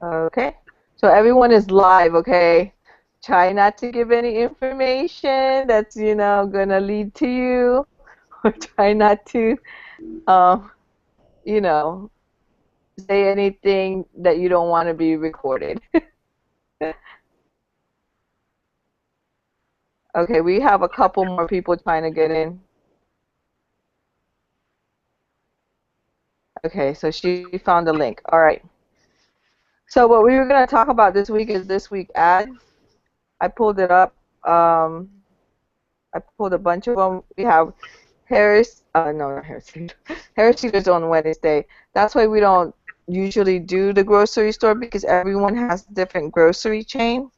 Okay. So everyone is live, okay? Try not to give any information that's, gonna lead to you, or try not to, um, you know, say anything that you don't want to be recorded. Okay, we have a couple more people trying to get in. Okay, so she found the link. All right. So what we were going to talk about this week is this week ad. I pulled it up. Um, I pulled a bunch of them. We have no, not Harris Teeter. Harris Teeter's on Wednesday. That's why we don't usually do the grocery store because everyone has different grocery chain.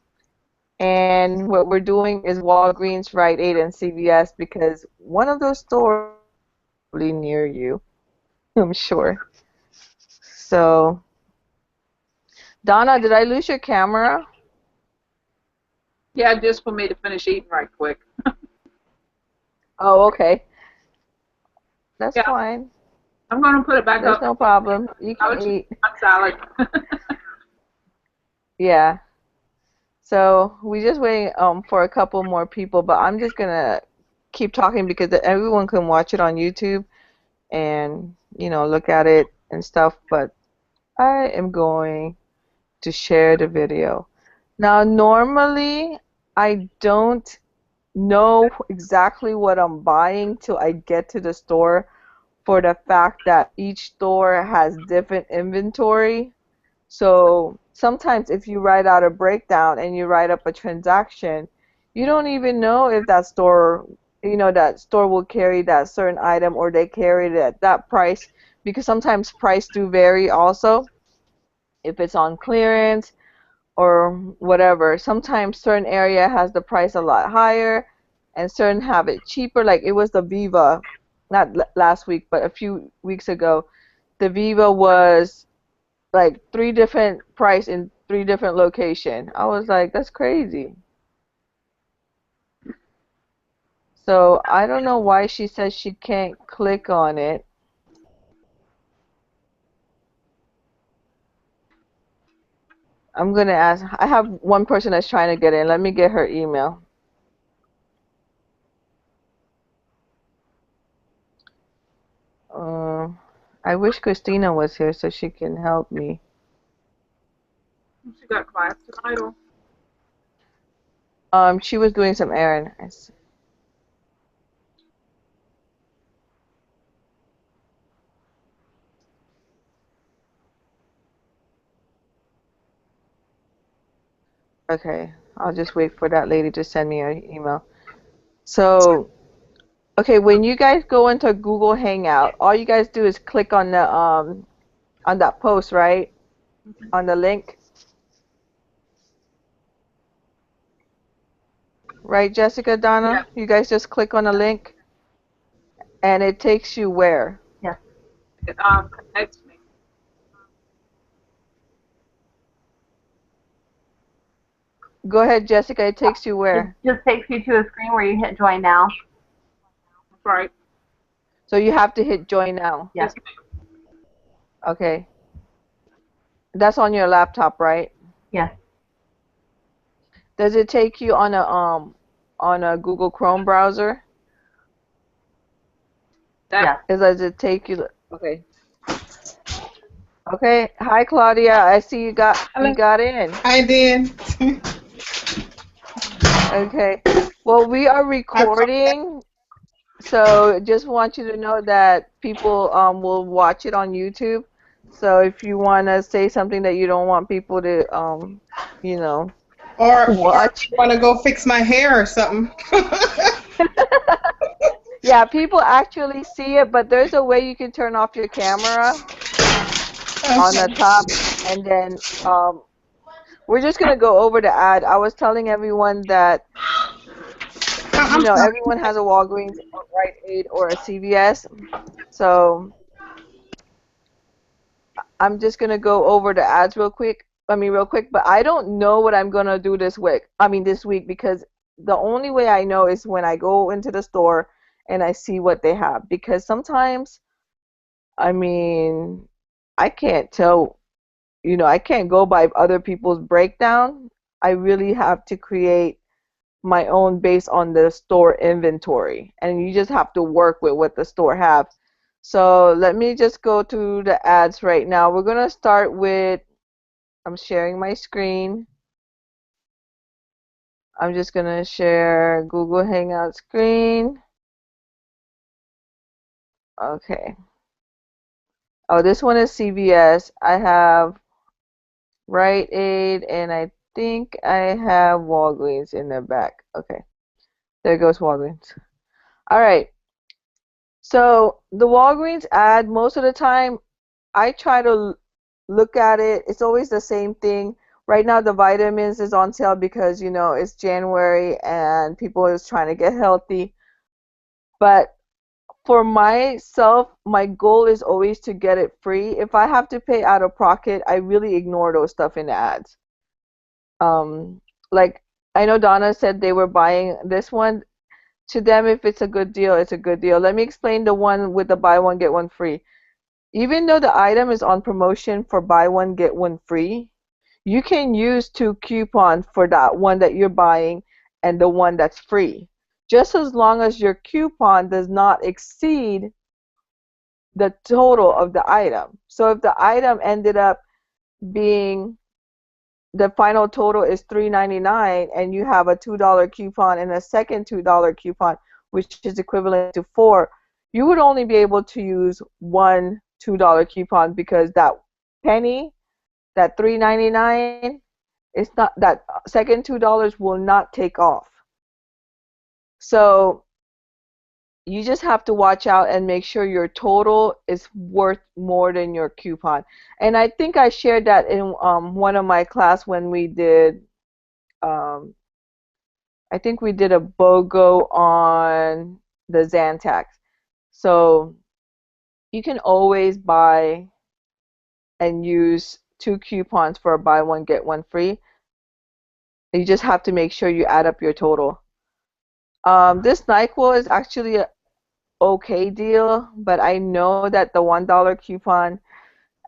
And what we're doing is Walgreens, Rite Aid, and CVS because one of those stores is probably near you, I'm sure. So, Donna, did I lose your camera? Yeah, just for me to finish eating right quick. Oh, okay. That's Yeah, fine. I'm going to put it back There's up. no problem. You I can was just eat. hot salad. Yeah. So we just waiting for a couple more people, but I'm just gonna keep talking because everyone can watch it on YouTube and look at it and stuff. But I am going to share the video. Now, normally I don't know exactly what I'm buying till I get to the store for the fact that each store has different inventory. So sometimes if you write out a breakdown and you write up a transaction, you don't even know if that store will carry that certain item or they carry it at that price because sometimes price do vary also if it's on clearance or whatever. Sometimes certain area has the price a lot higher and certain have it cheaper. Like it was the Viva, not last week, but a few weeks ago. The Viva was like three different price in three different location. I was like, that's crazy. So I don't know why she says she can't click on it. I'm gonna ask. I have one person that's trying to get in. Let me get her email. Um, I wish Christina was here so she can help me. She got class tonight. Or She was doing some errand. Okay, I'll just wait for that lady to send me an email. So, okay, when you guys go into Google Hangout, all you guys do is click on that post, right? On the link, right, Jessica, yeah, Donna? You guys just click on the link and it takes you where? Yes. it connects me. Go ahead, Jessica. It takes you It where? just takes you to a screen where you hit join now. That's right. So you have to hit join now. Yes. Yes, Okay. That's on your laptop, right? Yes. Does it take you on a Google Chrome browser? that Yes. Does it take you? Okay. Okay. Hi, Claudia. I see you Hello. got in. I did. Okay. Well, we are I thought recording, so just want you to know that people will watch it on YouTube. So if you want to say something that you don't want people to you know, or watch. want to go fix my hair or something. Yeah, people actually see it, but there's a way you can turn off your camera on the Okay. top, and then we're just gonna go over the ad. I was telling everyone that I'm sorry. everyone has a Walgreens, a Rite Aid, or a CVS. So I'm just gonna go over the ads real quick. Real quick, but I don't know what I'm gonna do this week. This week because the only way I know is when I go into the store and I see what they have. Because sometimes, I mean, I can't tell, I can't go by other people's breakdown. I really have to create my own based on the store inventory, and you just have to work with what the store have. So let me just go to the ads right now. We're gonna start with, I'm sharing my screen. I'm just gonna share Google Hangout screen. Okay. Oh, this one is CVS. I have Rite Aid, and I think I have Walgreens in the back. Okay, there goes Walgreens. All right. So the Walgreens ad, most of the time, I try to look at it. It's always the same thing. Right now, the vitamins is on sale because, it's January and people is trying to get healthy. But for myself, my goal is always to get it free. If I have to pay out of pocket, I really ignore those stuff in the ads. Like I know Donna said they were buying this one. To them, if it's a good deal, it's a good deal. Let me explain the one with the buy one get one free. Even though the item is on promotion for buy one get one free, you can use two coupons for that one that you're buying and the one that's free. Just as long as your coupon does not exceed the total of the item. So if the item ended up being, the final total is $3.99 and you have a $2 coupon and a second $2 coupon, which is equivalent to four, you would only be able to use one $2 coupon because that penny, that $3.99, it's not, that second $2 will not take off. So you just have to watch out and make sure your total is worth more than your coupon. And I think I shared that in one of my class when we did, um, I think we did a BOGO on the Zantac. So you can always buy and use two coupons for a buy one get one free. You just have to make sure you add up your total. This NyQuil is actually a okay deal, but I know that the $1 coupon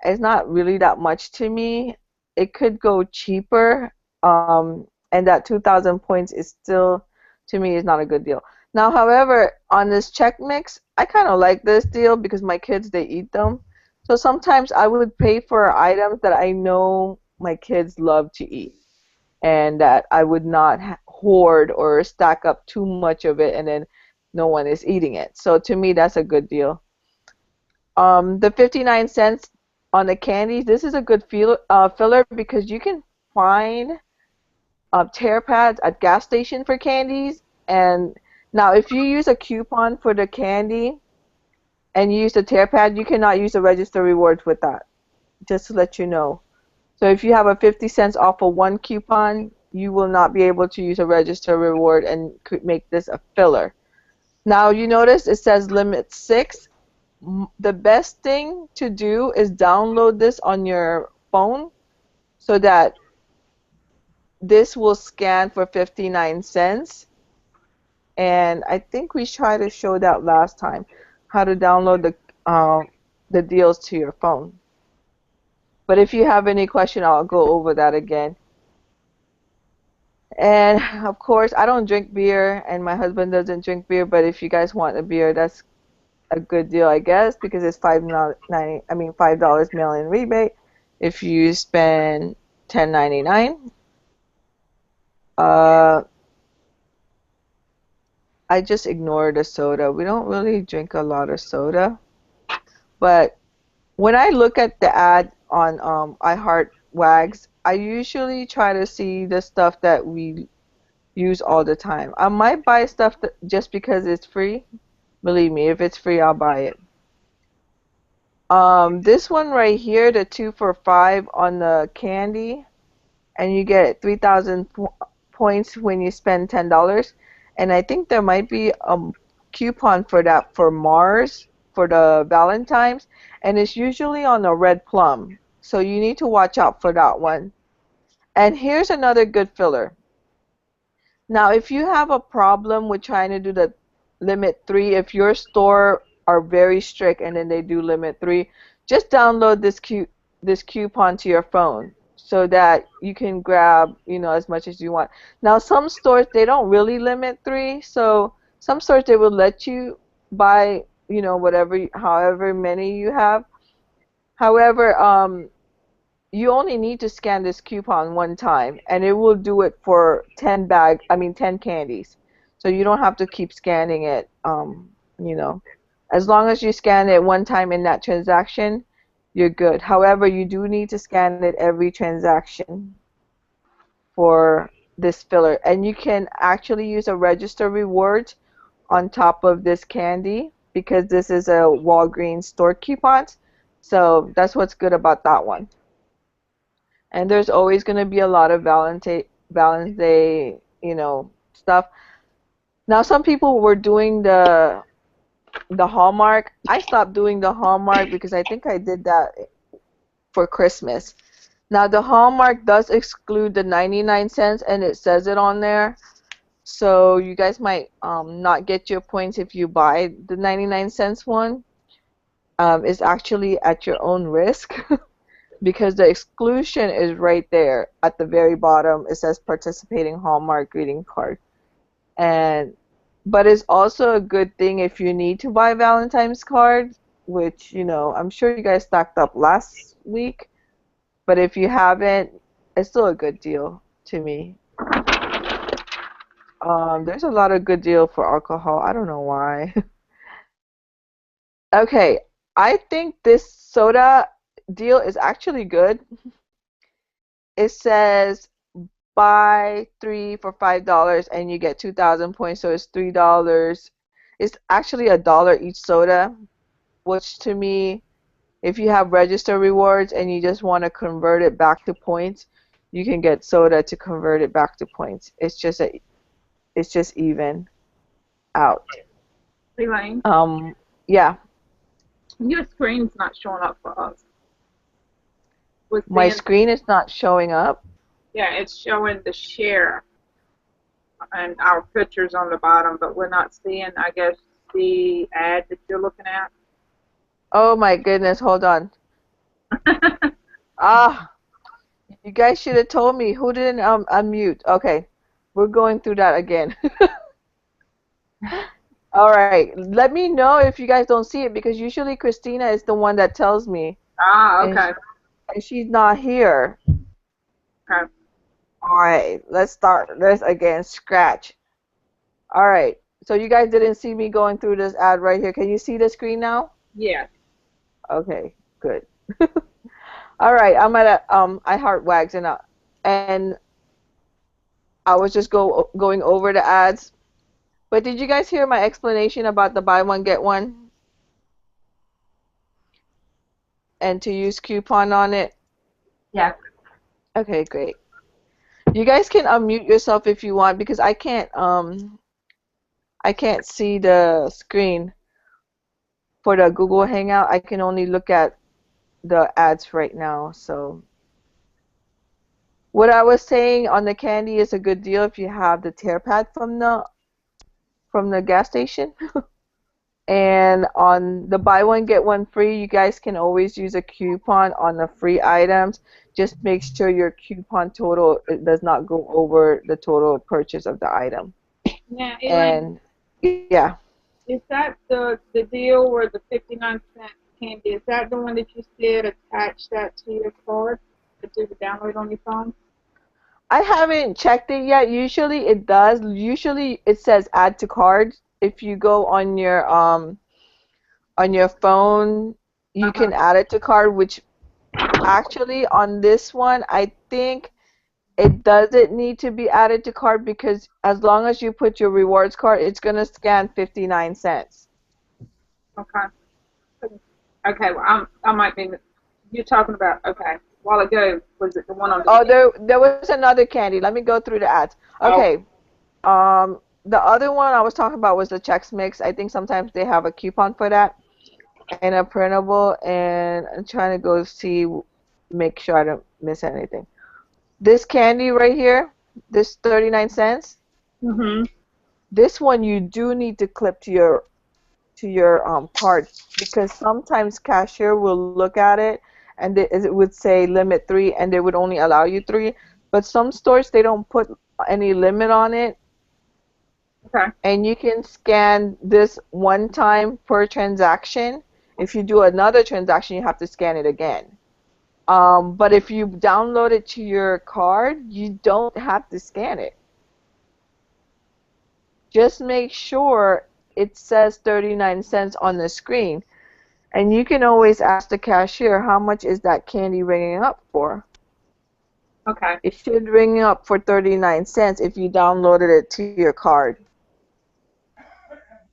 is not really that much to me. It could go cheaper, and that 2,000 points is still, to me, is not a good deal. Now, however, on this Check Mix, I kind of like this deal because my kids, they eat them. So sometimes I would pay for items that I know my kids love to eat and that I would not hoard or stack up too much of it and then no one is eating it. So to me, that's a good deal. The 59 cents on the candies, this is a good filler because you can find tear pads at gas station for candies. And now if you use a coupon for the candy and you use the tear pad, you cannot use the register rewards with that, just to let you know. So if you have a 50 cents off of one coupon, you will not be able to use a register reward and could make this a filler. Now you notice it says limit 6. The best thing to do is download this on your phone so that this will scan for 59 cents. And I think we tried to show that last time, how to download the deals to your phone. But if you have any question, I'll go over that again. And of course, I don't drink beer, and my husband doesn't drink beer. But if you guys want a beer, that's a good deal, I guess, because it's $5 mail-in rebate. If you spend $10.99, uh, I just ignore the soda. We don't really drink a lot of soda, but when I look at the ad on iHeart Wags, I usually try to see the stuff that we use all the time. I might buy stuff just because it's free. Believe me, if it's free, I'll buy it. This one right here, the 2 for $5 on the candy, and you get 3,000 points when you spend $10. And I think there might be a coupon for that for Mars for the Valentine's, and it's usually on a red plum. So you need to watch out for that one. And here's another good filler. Now, if you have a problem with trying to do the limit 3, if your store are very strict and then they do limit 3, just download this this coupon to your phone so that you can grab, as much as you want. Now, some stores, they don't really limit three, so some stores they will let you buy, whatever, however many you have. However, you only need to scan this coupon one time, and it will do it for 10 candies. So you don't have to keep scanning it, you know. As long as you scan it one time in that transaction, you're good. However, you do need to scan it every transaction for this filler. And you can actually use a register reward on top of this candy because this is a Walgreens store coupon. So that's what's good about that one. And there's always going to be a lot of Valentine's Day, stuff. Now, some people were doing the Hallmark. I stopped doing the Hallmark because I think I did that for Christmas. Now, the Hallmark does exclude the 99 cents, and it says it on there. So you guys might not get your points if you buy the 99 cents one. It's actually at your own risk. Because the exclusion is right there at the very bottom. It says participating Hallmark greeting card. And but it's also a good thing if you need to buy Valentine's cards, which, I'm sure you guys stacked up last week, but if you haven't, it's still a good deal to me. There's a lot of good deal for alcohol. I don't know why. Okay, I think this soda deal is actually good. It says buy three for $5 and you get 2,000 points, so it's $3. It's actually $1 each soda, which to me, if you have register rewards and you just want to convert it back to points, you can get soda to convert it back to points. It's just even out. Elaine, Yeah, your screen's not showing up for us. my screen is not showing up. Yeah, it's showing the share and our pictures on the bottom, but we're not seeing, I guess, the ad that you're looking at. Oh my goodness, hold on. Ah, you guys should have told me. Who didn't unmute? Okay, we're going through that again. All right, let me know if you guys don't see it because usually Christina is the one that tells me, Ah, and, okay. and she's not here. Okay. All right, let's start this again. Scratch. All right, so you guys didn't see me going through this ad right here. Can you see the screen now? Yeah. Okay, good. All right, I'm at I Heart Wags and I was just going over the ads. But did you guys hear my explanation about the buy one get one and to use coupon on it? Yes. Okay, great. You guys can unmute yourself if you want because I can't see the screen for the Google Hangout. I can only look at the ads right now. So what I was saying on the candy is a good deal if you have the tear pad from the gas station. And on the buy one get one free, you guys can always use a coupon on the free items. Just make sure your coupon total does not go over the total purchase of the item. Now, Elaine, And yeah, is that the deal where the 59-cent candy, is that the one that you said attach that to your card to do the download on your phone? I haven't checked it yet. Usually it does. Usually it says add to cart. If you go on your phone, you Uh-huh. can add it to cart, which actually on this one, I think it doesn't need to be added to cart because as long as you put your rewards card, it's going to scan 59 cents. Okay. Okay, well, I might be, you're talking about, okay, a while ago, was it the one on the Oh, there was another candy. Let me go through the ads. Oh, Okay. The other one I was talking about was the Chex Mix. I think sometimes they have a coupon for that and a printable, and I'm trying to go see, make sure I don't miss anything. This candy right here, this 39 cents, mm-hmm. this one you do need to clip to your card because sometimes cashier will look at it and it would say limit 3, and they would only allow you 3. But some stores, they don't put any limit on it, Okay. and you can scan this one time per transaction. If you do another transaction, you have to scan it again. But if you download it to your card, you don't have to scan it. Just make sure it says 39 cents on the screen. And you can always ask the cashier, how much is that candy ringing up for? Okay. It should ring up for 39 cents if you downloaded it to your card.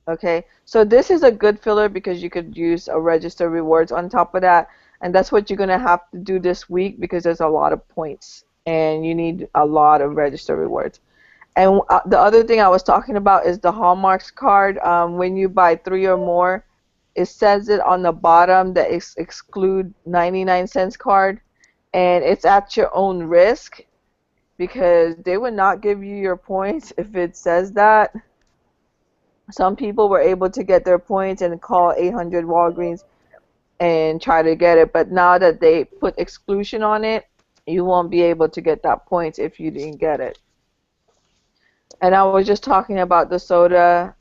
Okay, so this is a good filler because you could use a register rewards on top of that, and that's what you're gonna have to do this week because there's a lot of points and you need a lot of register rewards. And the other thing I was talking about is the Hallmarks card. When you buy 3 or more, it says it on the bottom that exclude 99 cents card, and it's at your own risk because they would not give you your points if it says that. Some people were able to get their points and call 800 Walgreens and try to get it, but now that they put exclusion on it, you won't be able to get that points if you didn't get it. And I was just talking about the soda.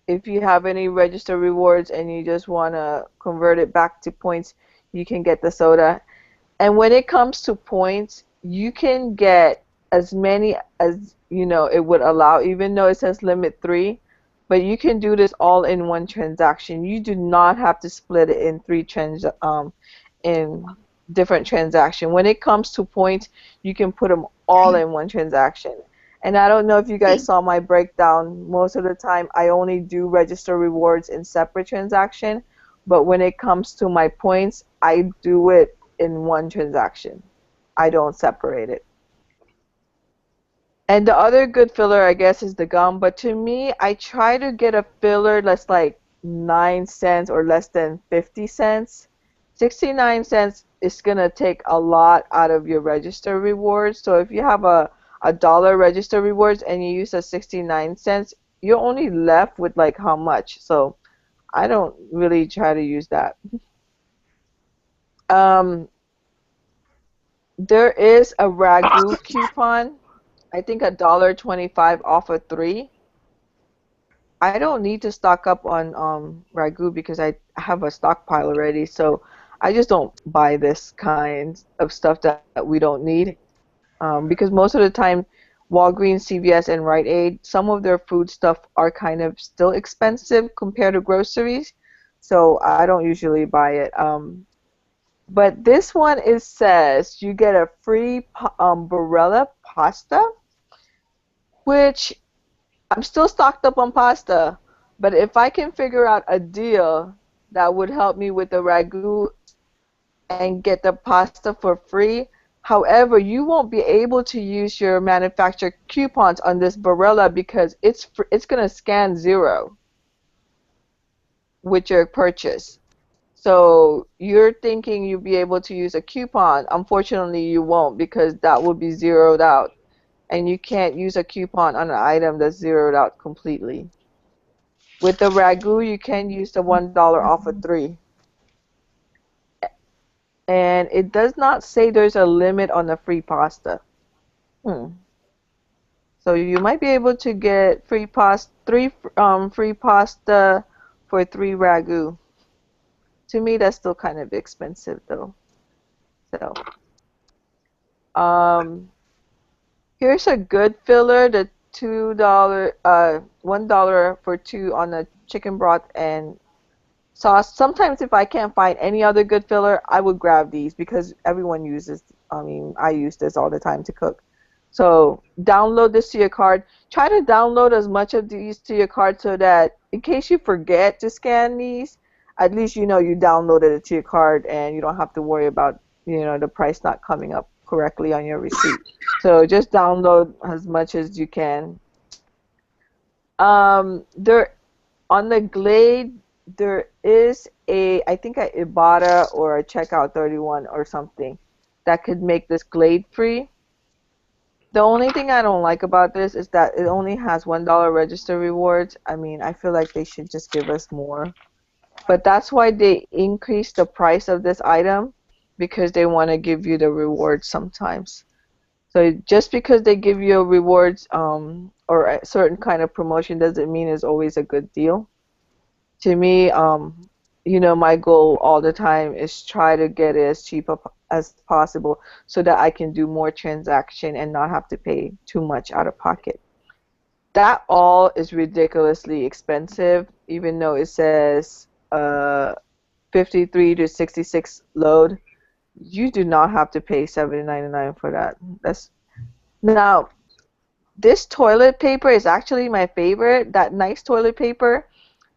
If you have any register rewards and you just want to convert it back to points, you can get the soda. And when it comes to points, you can get as many as it would allow, even though it says limit 3. But you can do this all in one transaction. You do not have to split it in in different transactions. When it comes to points, you can put them all in one transaction. And I don't know if you guys saw my breakdown. Most of the time, I only do register rewards in separate transaction. But when it comes to my points, I do it in one transaction. I don't separate it. And the other good filler, I guess, is the gum. But to me, I try to get a filler that's like 9 cents or less than 50 cents. 69 cents is going to take a lot out of your register rewards. So if you have a dollar register rewards and you use a 69 cents, you're only left with like how much. So I don't really try to use that. Um, there is a Ragu coupon. I think $1.25 off of 3. I don't need to stock up on Ragu because I have a stockpile already, so I just don't buy this kind of stuff that we don't need. Because most of the time, Walgreens, CVS, and Rite Aid, some of their food stuff are kind of still expensive compared to groceries, so I don't usually buy it. But this one, it says you get a free Barilla pasta, which I'm still stocked up on pasta, but if I can figure out a deal that would help me with the Ragu and get the pasta for free. However, you won't be able to use your manufacturer coupons on this Barilla because it's going to scan 0 with your purchase. So you're thinking you'll be able to use a coupon. Unfortunately, you won't because that will be zeroed out. And you can't use a coupon on an item that's zeroed out completely. With the Ragu, you can use the $1 off of 3. And it does not say there's a limit on the free pasta. Hmm. So you might be able to get free pasta for 3 Ragu. To me, that's still kind of expensive though. So, um, here's a good filler, the $1 for 2 on the chicken broth and sauce. Sometimes if I can't find any other good filler, I would grab these because everyone uses, I mean, I use this all the time to cook. So download this to your card. Try to download as much of these to your card so that in case you forget to scan these, at least you know you downloaded it to your card and you don't have to worry about, the price not coming up correctly on your receipt. So just download as much as you can. There on the Glade, there is I think a Ibotta or a Checkout 31 or something that could make this Glade free. The only thing I don't like about this is that it only has $1 register rewards. I mean, I feel like they should just give us more. But that's why they increased the price of this item because they want to give you the rewards sometimes. So just because they give you rewards or a certain kind of promotion doesn't mean it's always a good deal. To me, my goal all the time is try to get it as cheap as possible so that I can do more transaction and not have to pay too much out of pocket. That all is ridiculously expensive, even though it says 53 to 66 load. You do not have to pay $7.99 for that. That's now this toilet paper is actually my favorite. That nice toilet paper,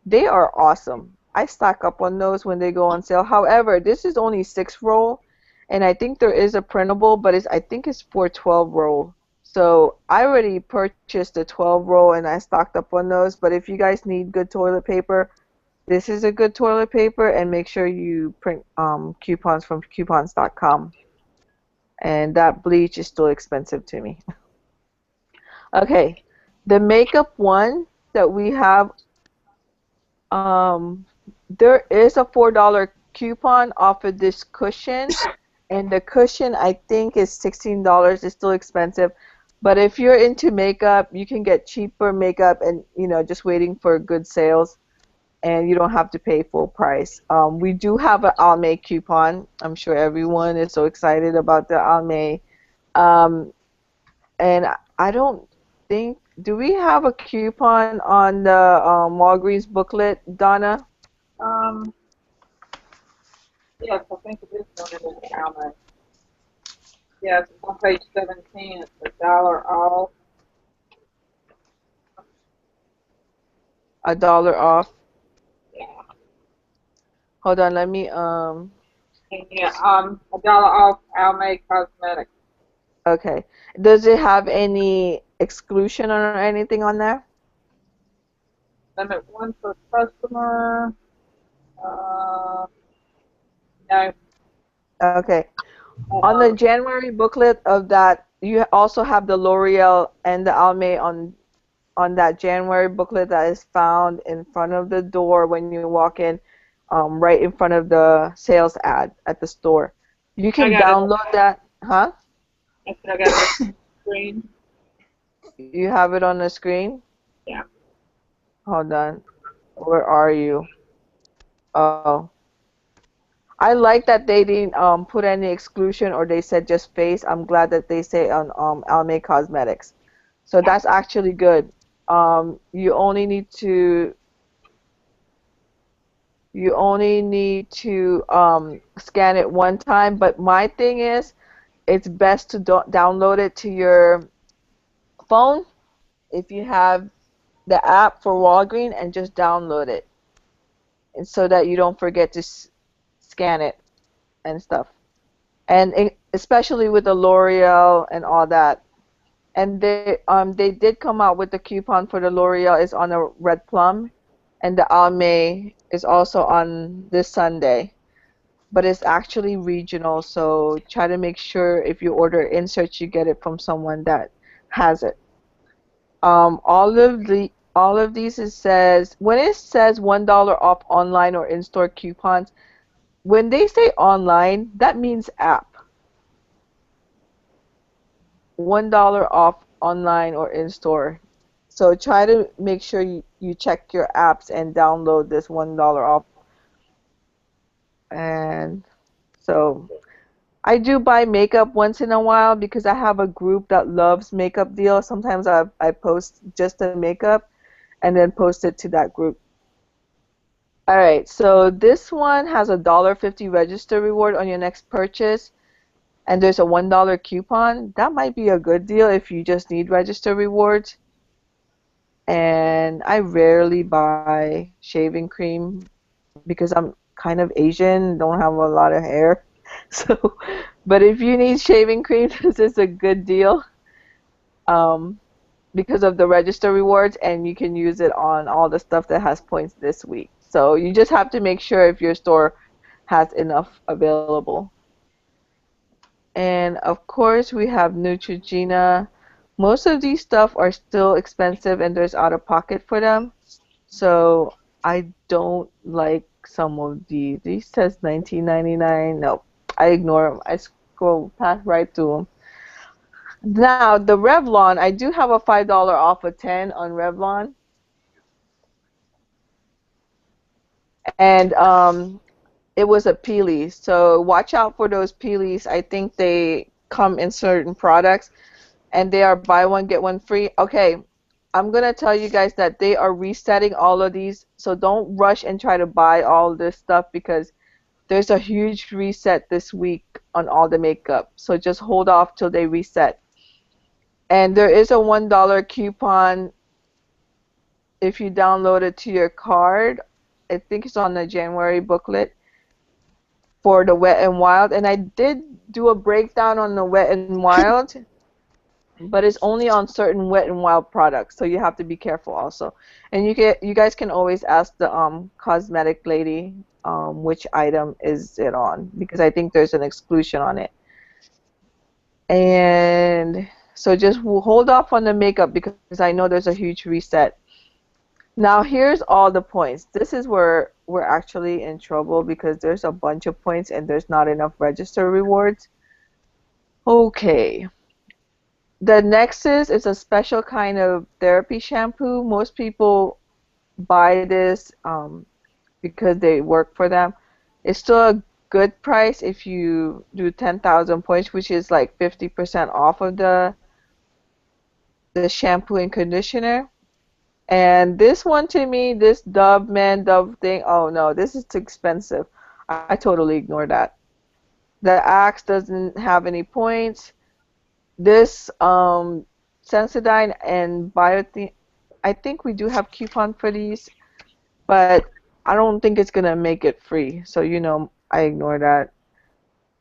they are awesome. I stock up on those when they go on sale. However, this is only 6 roll, and I think there is a printable, but I think it's for 12 roll. So I already purchased the 12 roll and I stocked up on those. But if you guys need good toilet paper, this is a good toilet paper, and make sure you print coupons from coupons.com. And that bleach is still expensive to me. Okay, the makeup one that we have, um, there is a $4 coupon off of this cushion, and the cushion I think is $16. It's still expensive, but if you're into makeup, you can get cheaper makeup, and just waiting for good sales, and you don't have to pay full price. We do have an Almay coupon. I'm sure everyone is so excited about the Almay. Um, and I don't think, do we have a coupon on the Walgreens booklet, Donna? Um, yes, I think it is one of the Almanac. Yes, it's on page 17. It's $1 off. $1 off. Yeah. Hold on, let me And yeah, $1 off Almay Cosmetics. okay. Does it have any exclusion or anything on there? Limit one per customer. Uh, no. Okay. On the Uh, January booklet of that, you also have the L'Oreal and the Almay on that January booklet that is found in front of the door when you walk in, right in front of the sales ad at the store. You I can got it. download that, huh? I said I got it on the screen. You have it on the screen? Yeah. Hold on. Where are you? Oh. I like that they didn't put any exclusion or they said just face. I'm glad that they say on Almay Cosmetics. So Yeah. that's actually good. You only need to scan it one time, but my thing is it's best to download it to your phone if you have the app for Walgreens and just download it, and so that you don't forget to scan it and stuff. And especially with the L'Oreal and all that. And they did come out with the coupon for the L'Oreal is on a red plum, and the Almay is also on this Sunday. But it's actually regional, so try to make sure if you order inserts, you get it from someone that has it. All of these it says when it says $1 off online or in-store coupons. When they say online, that means app. $1 off online or in-store. So try to make sure you check your apps and download this $1 off. And so I do buy makeup once in a while because I have a group that loves makeup deals. Sometimes I post just the makeup and then post it to that group. All right, so this one has a $1.50 register reward on your next purchase, and there's a $1 coupon. That might be a good deal if you just need register rewards. And I rarely buy shaving cream because I'm kind of Asian, don't have a lot of hair. So, but if you need shaving cream, this is a good deal um, because of the register rewards, and you can use it on all the stuff that has points this week. So you just have to make sure if your store has enough available. And of course, we have Neutrogena. Most of these stuff are still expensive, and there's out of pocket for them. So I don't like some of these. These says 19.99. No, I ignore them. I scroll past right through them. Now the Revlon, I do have a $5 off of 10 on Revlon, and it was a Peely. So watch out for those Peelies. I think they come in certain products, and they are buy one get one free. Okay, I'm gonna tell you guys that they are resetting all of these, so don't rush and try to buy all this stuff because there's a huge reset this week on all the makeup. So just hold off till they reset. And there is a $1 coupon if you download it to your card. I think it's on the January booklet for the Wet and Wild. And I did do a breakdown on the Wet and Wild, but it's only on certain Wet and Wild products, so you have to be careful also. And you guys can always ask the cosmetic lady which item is it on, because I think there's an exclusion on it. And so just hold off on the makeup because I know there's a huge reset. Now here's all the points. This is where we're actually in trouble because there's a bunch of points and there's not enough register rewards. Okay. The Nexus is a special kind of therapy shampoo. Most people buy this because they work for them. It's still a good price if you do 10,000 points, which is like 50% off of the shampoo and conditioner. And this one to me, this Dove thing, oh no, this is too expensive. I totally ignore that. The Axe doesn't have any points. This Sensodyne and Biothane, I think we do have coupon for these, but I don't think it's gonna make it free. So I ignore that.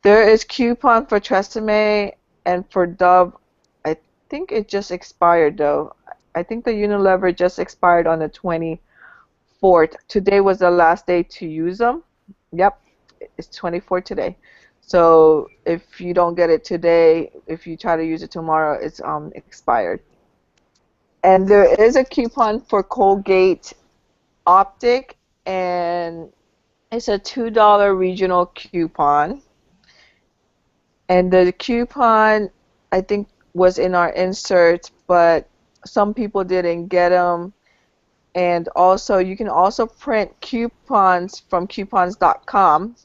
There is coupon for Tresemme and for Dove. I think it just expired though. I think the Unilever just expired on the 24th. Today was the last day to use them. Yep, it's 24 today. So if you don't get it today, if you try to use it tomorrow, it's expired. And there is a coupon for Colgate Optic, and it's a $2 regional coupon. And the coupon, I think, was in our inserts, but some people didn't get them. And also, you can also print coupons from coupons.com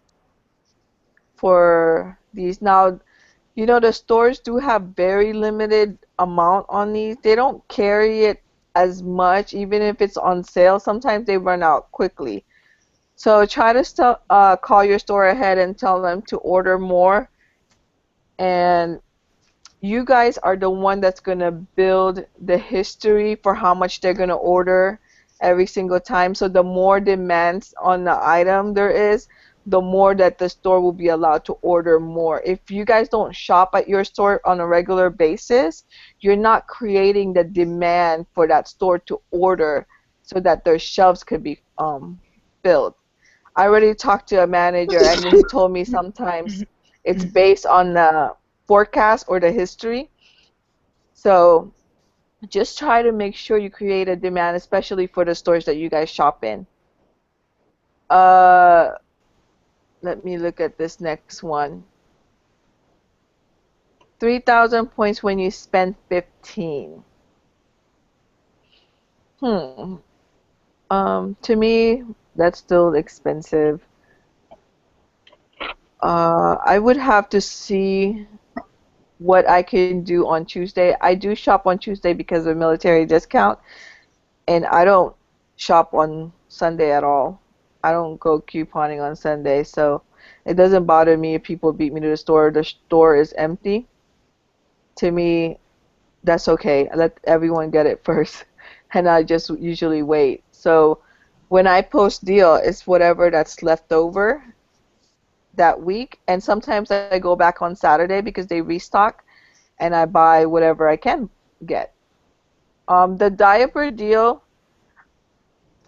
for these. Now, the stores do have very limited amount on these. They don't carry it as much, even if it's on sale. Sometimes they run out quickly. So try to call your store ahead and tell them to order more. And you guys are the one that's going to build the history for how much they're going to order every single time. So the more demands on the item there is, the more that the store will be allowed to order more. If you guys don't shop at your store on a regular basis, you're not creating the demand for that store to order so that their shelves could be filled. I already talked to a manager, and he told me sometimes it's based on the forecast or the history. So just try to make sure you create a demand, especially for the stores that you guys shop in. Uh, Let me look at this next one. 3,000 points when you spend 15. Hmm. To me, that's still expensive. I would have to see what I can do on Tuesday. I do shop on Tuesday because of military discount, and I don't shop on Sunday at all. I don't go couponing on Sunday, so it doesn't bother me if people beat me to the store. The store is empty. To me, that's okay. I let everyone get it first, and I just usually wait. So when I post deal, it's whatever that's left over that week, and sometimes I go back on Saturday because they restock, and I buy whatever I can get. The diaper deal,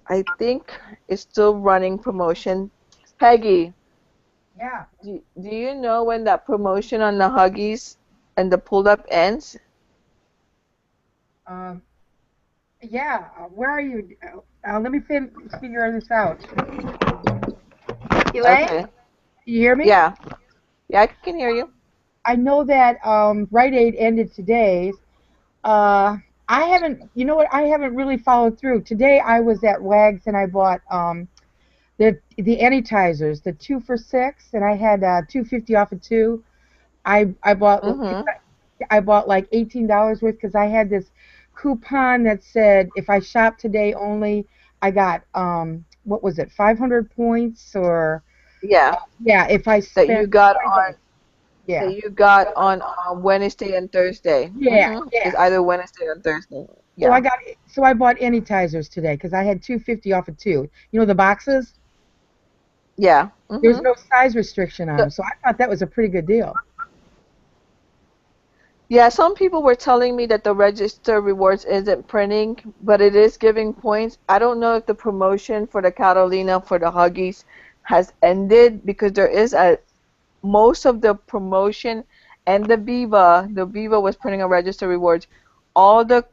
I think, is still running promotion. Peggy, Yeah. do you know when that promotion on the Huggies and the pulled up ends? Um, yeah. Where are you? Let me figure this out. Elaine? Okay. You hear me? Yeah. Yeah, I can hear you. I know that Rite Aid ended today's. Uh, I haven't. You know what? I haven't really followed through. Today I was at Wags and I bought the anitizers, the 2 for $6, and I had 2.50 off of two. I bought Mhm. I bought like $18 worth because I had this coupon that said if I shop today only, I got what was it, 500 points or Yeah, yeah, if I that you spent got $20. that Yeah. you got on Wednesday and Thursday. Yeah, Mhm. yeah. It's either Wednesday or Thursday. So Yeah. I bought anitizers today because I had 2.50 off of two. You know the boxes? Yeah. There's Mhm. no size restriction on So, them, so I thought that was a pretty good deal. yeah, some people were telling me that the register rewards isn't printing, but it is giving points. I don't know if the promotion for the Catalina for the Huggies has ended because there is a most of the promotion and the Viva was printing a register rewards. All the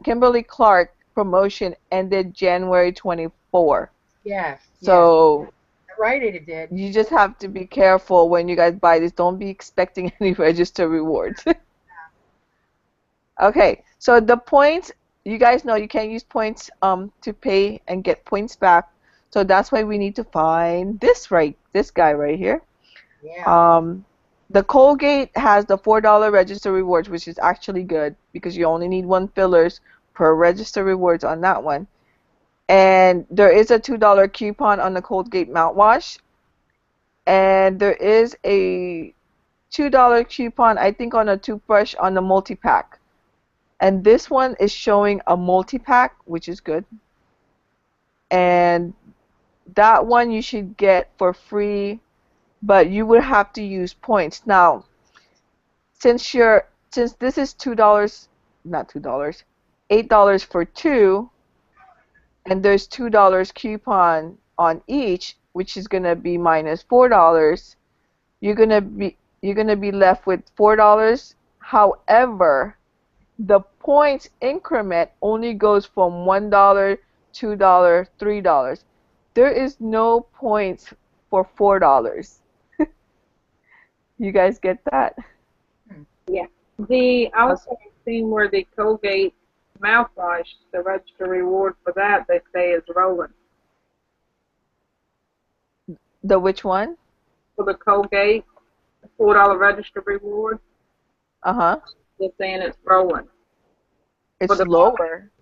Kimberly Clark promotion ended January 24. Yes, yes. So Right, it did. you just have to be careful when you guys buy this. Don't be expecting any register rewards. Okay, so the points, you guys know you can't use points to pay and get points back. So that's why we need to find this guy right here. Yeah. Um, the Colgate has the $4 register rewards, which is actually good because you only need one fillers per register rewards on that one. And there is a $2 coupon on the Colgate mouthwash, and there is a $2 coupon, I think, on a toothbrush on the multi-pack. And this one is showing a multi-pack, which is good. And that one you should get for free, but you would have to use points. Now, since this is $2, not $2, $8 for two, and there's $2 coupon on each, which is gonna be minus $4, you're gonna be left with $4. However, the points increment only goes from $1, $2, $3. There is no points for $4. You guys get that? Hmm. Yeah. The I Okay. also seen where the Colgate mouthwash, the register reward for that they say is rolling. The which one? For the Colgate, the $4 register reward, Uh-huh. they're saying it's rolling. For It's the lower.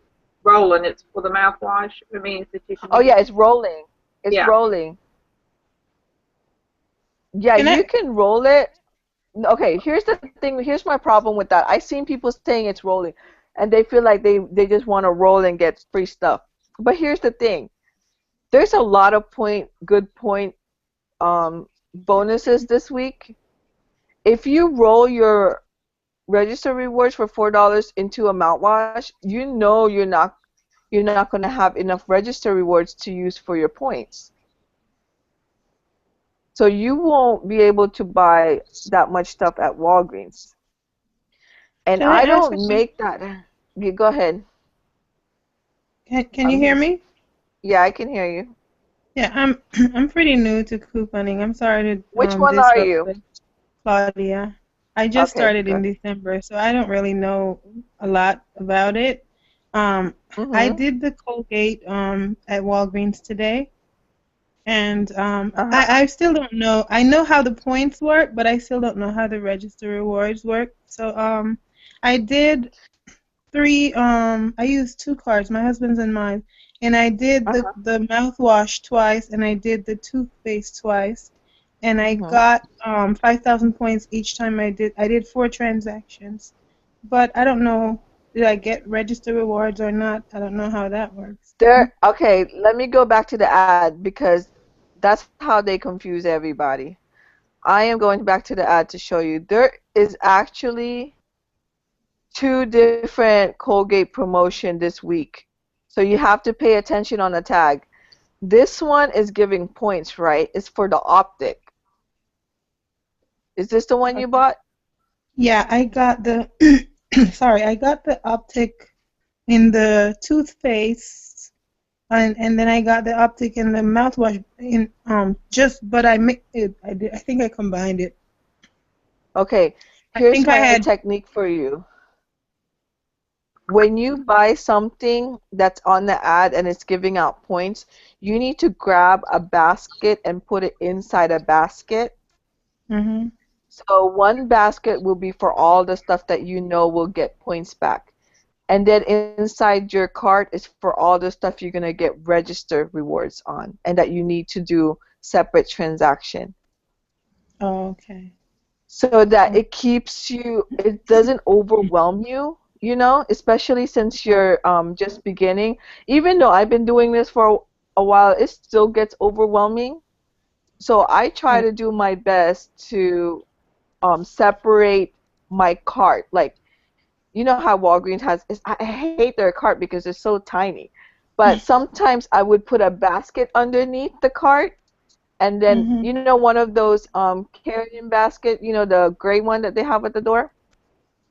rolling, it's for the mouthwash. It means that you can Oh use. yeah, it's rolling. It's Yeah. rolling. Yeah, Can you I? can roll it. Okay, here's the thing. Here's my problem with that. I've seen people saying it's rolling, and they feel like they just want to roll and get free stuff. But here's the thing. There's a lot of good point bonuses this week. If you roll your register rewards for $4 into a mouthwash, you know you're not going to have enough register rewards to use for your points. So you won't be able to buy that much stuff at Walgreens. And Can I I ask don't a question? make that. You go ahead. Can you I'm hear here. me? Yeah, I can hear you. Yeah, I'm I'm pretty new to couponing. I'm sorry to Which one are disrupt you? the Claudia. I just Okay, started in good. December, so I don't really know a lot about it. Um, I Mhm. did the Colgate at Walgreens today, and Uh-huh. I still don't know. I know how the points work, but I still don't know how the register rewards work. So I did three. I used two cards, my husband's and mine, and I did the Uh-huh. the mouthwash twice, and I did the toothpaste twice, and I Mhm. got 5,000 points each time I did. I did four transactions, but I don't know. Did I get register rewards or not? I don't know how that works. Okay, let me go back to the ad because that's how they confuse everybody. I am going back to the ad to show you. There is actually two different Colgate promotion this week. So you have to pay attention on the tag. This one is giving points, right? It's for the optic. Is this the one you Okay. bought? Yeah, I got the sorry, I got the optic in the toothpaste. and then I got the optic and the mouthwash in just but I mixed it. I think I combined it. Okay, I here's think I my had. technique for you. When you buy something that's on the ad and it's giving out points, you need to grab a basket and put it inside a basket. Mhm. So one basket will be for all the stuff that you know will get points back. And then inside your cart is for all the stuff you're going to get register rewards on and that you need to do separate transaction. Oh, okay. So that Oh, it keeps you, it doesn't overwhelm you, you know, especially since you're just beginning. Even though I've been doing this for a while, it still gets overwhelming. So I try right. to do my best to separate my cart. Like, you know how Walgreens has, I hate their cart because it's so tiny. But sometimes I would put a basket underneath the cart and then, Mhm. you know, one of those carrying basket, you know, the gray one that they have at the door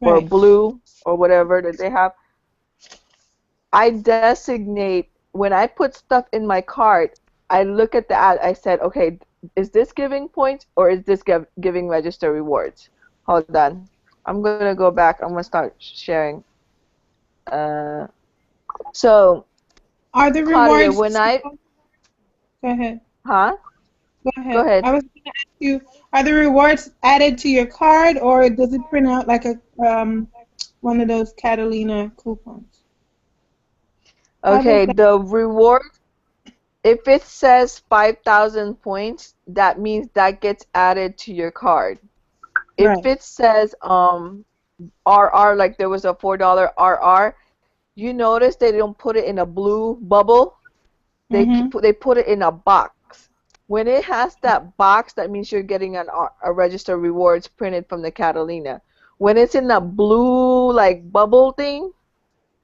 or Right. blue or whatever that they have. I designate when I put stuff in my cart, I look at the ad. I said, okay, is this giving points or is this giving register rewards? Hold on. I'm gonna go back. I'm gonna start sharing. Uh, so Are the Claudia, rewards? when I, Go ahead. huh? Go Go ahead. ahead. I was going to ask you, are the rewards added to your card or does it print out like a one of those Catalina coupons? How does Okay, that? the reward, if it says 5,000 points, that means that gets added to your card. If Right. it says RR, like there was a $4 RR, you notice they don't put it in a blue bubble. Mhm. They put it in a box. When it has that box, that means you're getting a register rewards printed from the Catalina. When it's in a blue like bubble thing,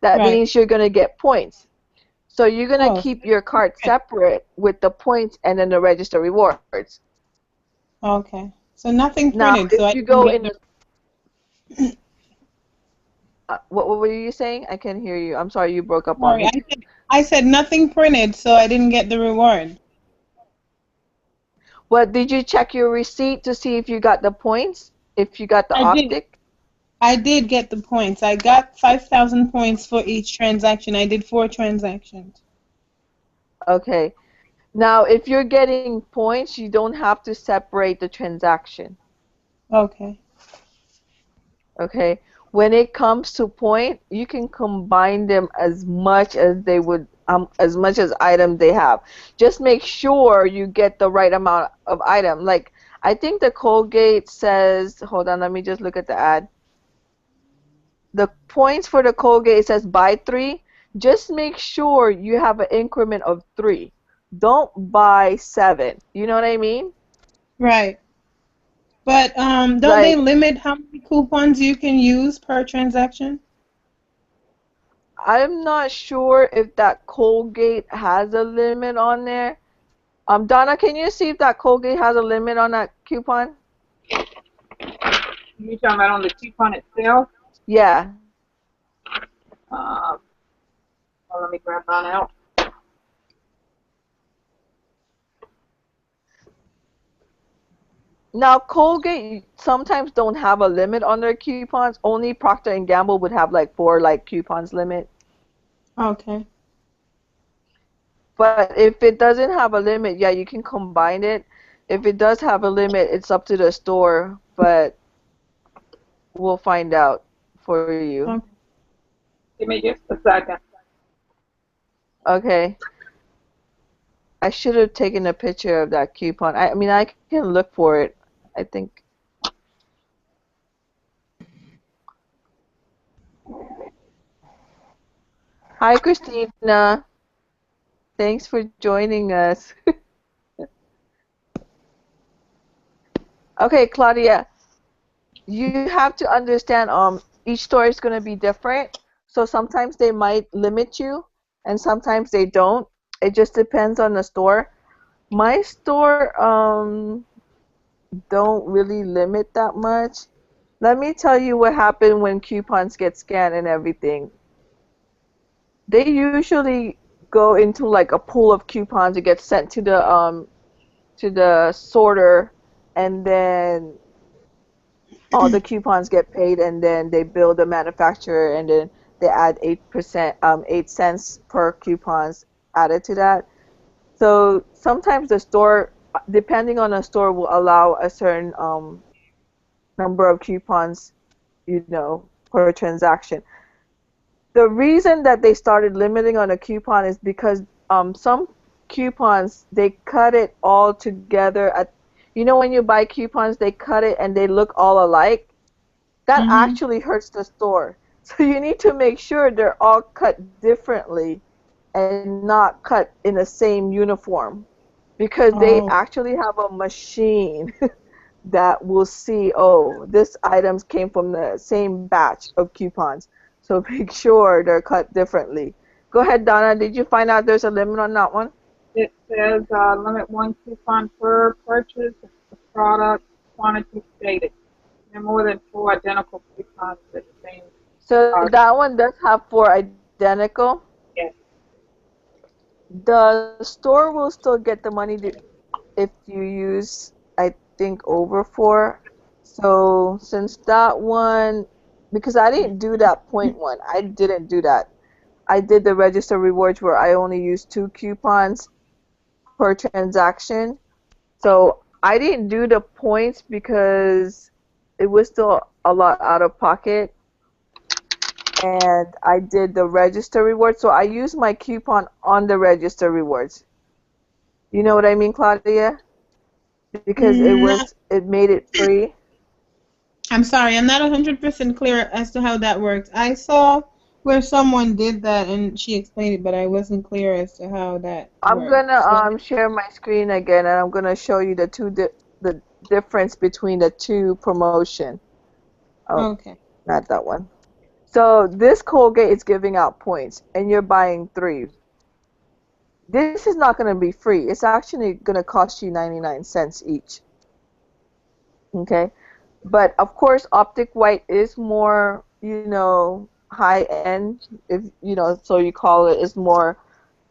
that Right. means you're gonna get points. So you're gonna Oh, so keep it's your card different. separate with the points and then the register rewards. Okay. So nothing Now, printed, if so I you didn't go get in the. the what were you saying? I can't hear you. I'm sorry, you broke up on Sorry, me. I said nothing printed, so I didn't get the reward. But did you check your receipt to see if you got the points? If you got the I did. optic? I did get the points. I got 5,000 points for each transaction. I did 4 transactions. Okay. Now, if you're getting points, you don't have to separate the transaction. Okay. Okay. When it comes to point, you can combine them as much as they would, as much as items they have. Just make sure you get the right amount of item. Like, I think the Colgate says, hold on, let me just look at the ad. The points for the Colgate says buy three. Just make sure you have an increment of three. Don't buy seven. You know what I mean? Right. But don't they Like, limit how many coupons you can use per transaction? I'm not sure if that Colgate has a limit on there. Donna, can you see if that Colgate has a limit on that coupon? You talking about on the coupon itself? Yeah. Uh, well, let me grab mine out. Now, Colgate sometimes don't have a limit on their coupons. Only Procter and Gamble would have like four like coupons limit. Okay. But if it doesn't have a limit, yeah, you can combine it. If it does have a limit, it's up to the store, but we'll find out for you. Okay. Give me just a second. Okay. I should have taken a picture of that coupon. I mean, I can look for it. I think. Hi, Christina. Thanks for joining us. Okay, Claudia, you have to understand each store is going to be different. So sometimes they might limit you and sometimes they don't. It just depends on the store. My store don't really limit that much. Let me tell you what happened when coupons get scanned and everything. They usually go into like a pool of coupons. It gets sent to the sorter, and then all the coupons get paid, and then they bill the manufacturer, and then they add 8%, 8 cents per coupons added to that. So sometimes the store, depending on the store, will allow a certain number of coupons, per transaction. The reason that they started limiting on a coupon is because some coupons they cut it all together at, when you buy coupons they cut it and they look all alike. That Mhm. actually hurts the store. So you need to make sure they're all cut differently and not cut in the same uniform, because they Oh. actually have a machine that will see, oh, this items came from the same batch of coupons. So make sure they're cut differently. Go ahead, Donna. Did you find out there's a limit on that one? It says limit one coupon per purchase if the product quantity stated. No more than four identical coupons at the same. So Uh, that one does have four identical. yes. The store will still get the money if you use, I think, over four. So since that one, because I didn't do that point one, I didn't do that. I did the register rewards where I only used two coupons per transaction. So I didn't do the points because it was still a lot out of pocket. And I did the register rewards. So I used my coupon on the register rewards. You know what I mean, Claudia? Because Not, it made it free. I'm sorry, I'm not 100% clear as to how that works. I saw where someone did that and she explained it, but I wasn't clear as to how that I'm worked. gonna So, share my screen again, and I'm gonna show you the difference between the two promotion. Oh, okay. not that one. So this Colgate is giving out points, and you're buying three. This is not gonna be free. It's actually gonna cost you 99 cents each. Okay, but of course, Optic White is more, high end. If so you call it, is more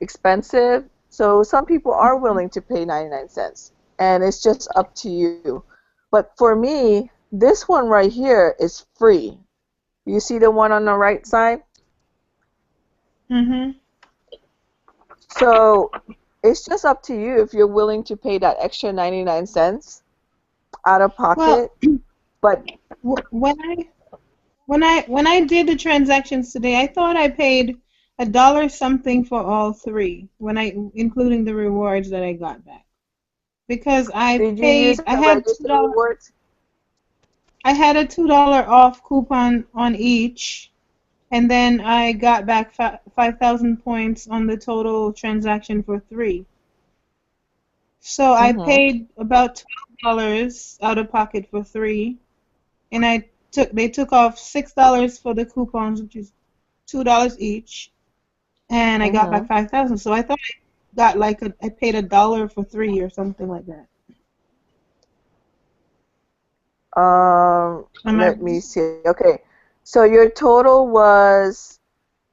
expensive. So some people are willing to pay 99 cents, and it's just up to you. But for me, this one right here is free. You see the one on the right side? Mhm. So it's just up to you if you're willing to pay that extra 99 cents out of Well, pocket. But when I did the transactions today, I thought I paid a dollar something for all three when including the rewards that I got back. Because did you use the register rewards? I had a $2 off coupon on each, and then I got back 5,000 points on the total transaction for three. So I Mm-hmm. paid about $12 out of pocket for three, and they took off $6 for the coupons, which is $2 each, and I got back Mm-hmm. 5,000. So I thought I got I paid a dollar for three or something like that. Am I Let me see. Okay. So your total was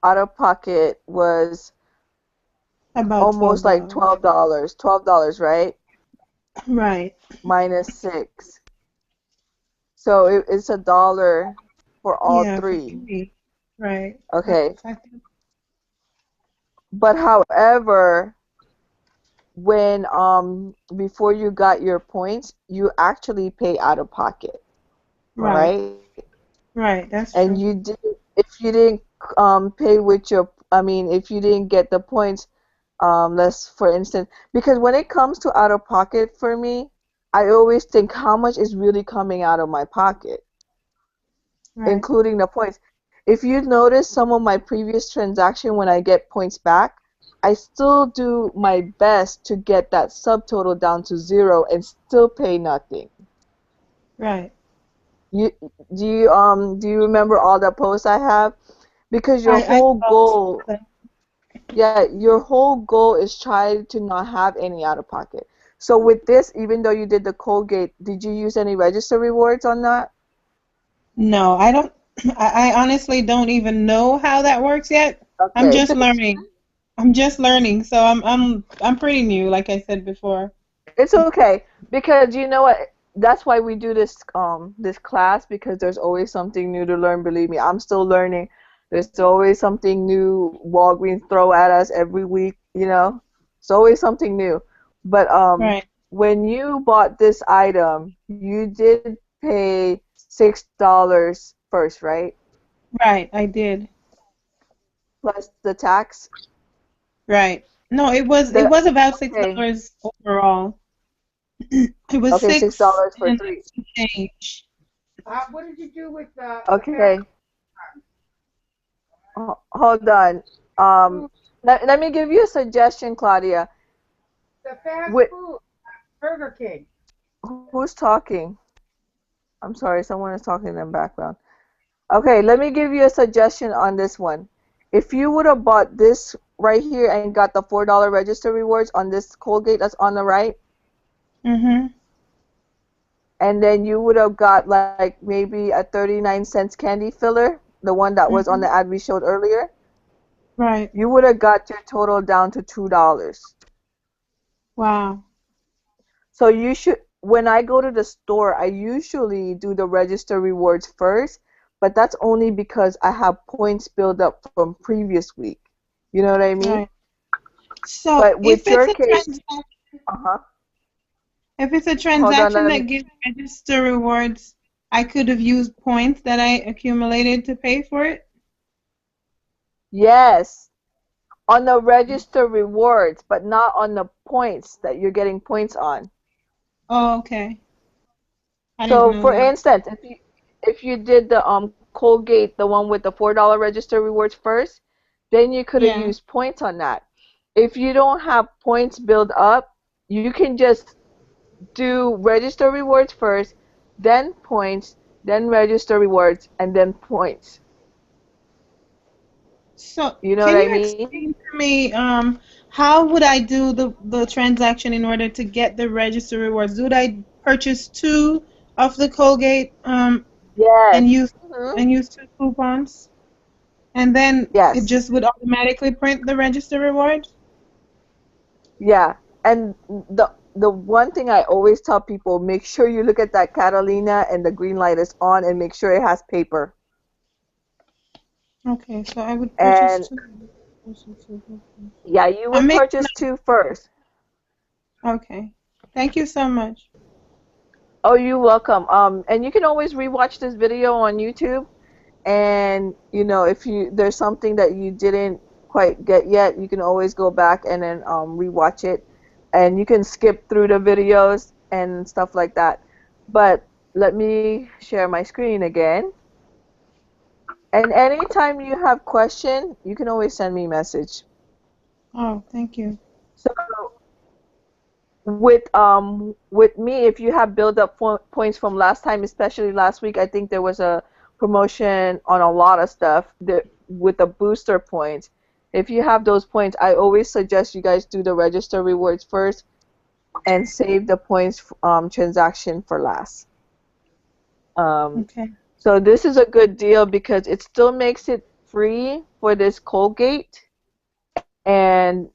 out of pocket was about almost twelve like dollars? $12. $12, right? Right. Minus 6. So it's a dollar for all Yeah, for three. three. Right. Okay. 5,000. But however, when before you got your points, you actually pay out of pocket, Right. right? Right. That's And true. you did, if you didn't pay with your, I mean, if you didn't get the points, let's for instance, because when it comes to out of pocket for me, I always think how much is really coming out of my pocket, Right. including the points. If you notice some of my previous transaction when I get points back, I still do my best to get that subtotal down to zero and still pay nothing. Right. You do you remember all the posts I have? Because your I whole saw goal, that. yeah, your whole goal is try to not have any out of pocket. So with this, even though you did the Colgate, did you use any register rewards on that? No, I don't. I honestly don't even know how that works yet. I'm Okay. just learning. I'm just learning, so I'm pretty new, like I said before. It's okay because you know what? That's why we do this class because there's always something new to learn. Believe me, I'm still learning. There's always something new Walgreens throw at us every week. You know, it's always something new. But Right, when you bought this item, you did pay $6 first, right? right, I did. Plus the tax. Right. No, it The was about six okay, dollars overall. It was okay, six six dollars for and three. some change. What did you do with the fast Okay, hold on. Um, food? let me give you a suggestion, Claudia. The fast With food, Burger King. who's talking? I'm sorry, someone is talking in the background. Okay, let me give you a suggestion on this one. If you would have bought this right here and got the $4 register rewards on this Colgate that's on the right, Mm-hmm. and then you would have got like maybe a 39 cents candy filler, the one that was on Mm-hmm. the ad we showed earlier, Right. you would have got your total down to $2. Wow. So you should, when I go to the store, I usually do the register rewards first, but that's only because I have points built up from previous week. You know what I mean? Right. So But with your case, uh-huh. if it's a Hold on, transaction let that me. gives register rewards, I could have used points that I accumulated to pay for it. Yes, on the register rewards, but not on the points that you're getting points on. Oh, okay. I didn't So know for that. instance, if you did the Colgate, the one with the $4 register rewards first, then you could have Yeah. used points on that. If you don't have points built up, you can just do register rewards first, then points, then register rewards, and then points. So You know what can I you mean? explain to me how would I do the transaction in order to get the register rewards? Would I purchase two of the Colgate and Yes. use two coupons? And then it Yes. just would automatically print the register rewards? Yeah. And the one thing I always tell people, make sure you look at that Catalina and the green light is on and make sure it has paper. Okay, so I would purchase And two. Purchase two coupons. yeah, you I'm would making purchase two first. okay. Thank you so much. Oh, you're welcome. And you can always rewatch this video on YouTube. And if there's something that you didn't quite get yet, you can always go back and then rewatch it, and you can skip through the videos and stuff like that. But let me share my screen again. And anytime you have question, you can always send me a message. Oh, thank you. So with me, if you have build up points from last time, especially last week, I think there was a promotion on a lot of stuff with the booster points. If you have those points, I always suggest you guys do the register rewards first and save the points transaction for last. Um, Okay. so this is a good deal because it still makes it free for this Colgate, and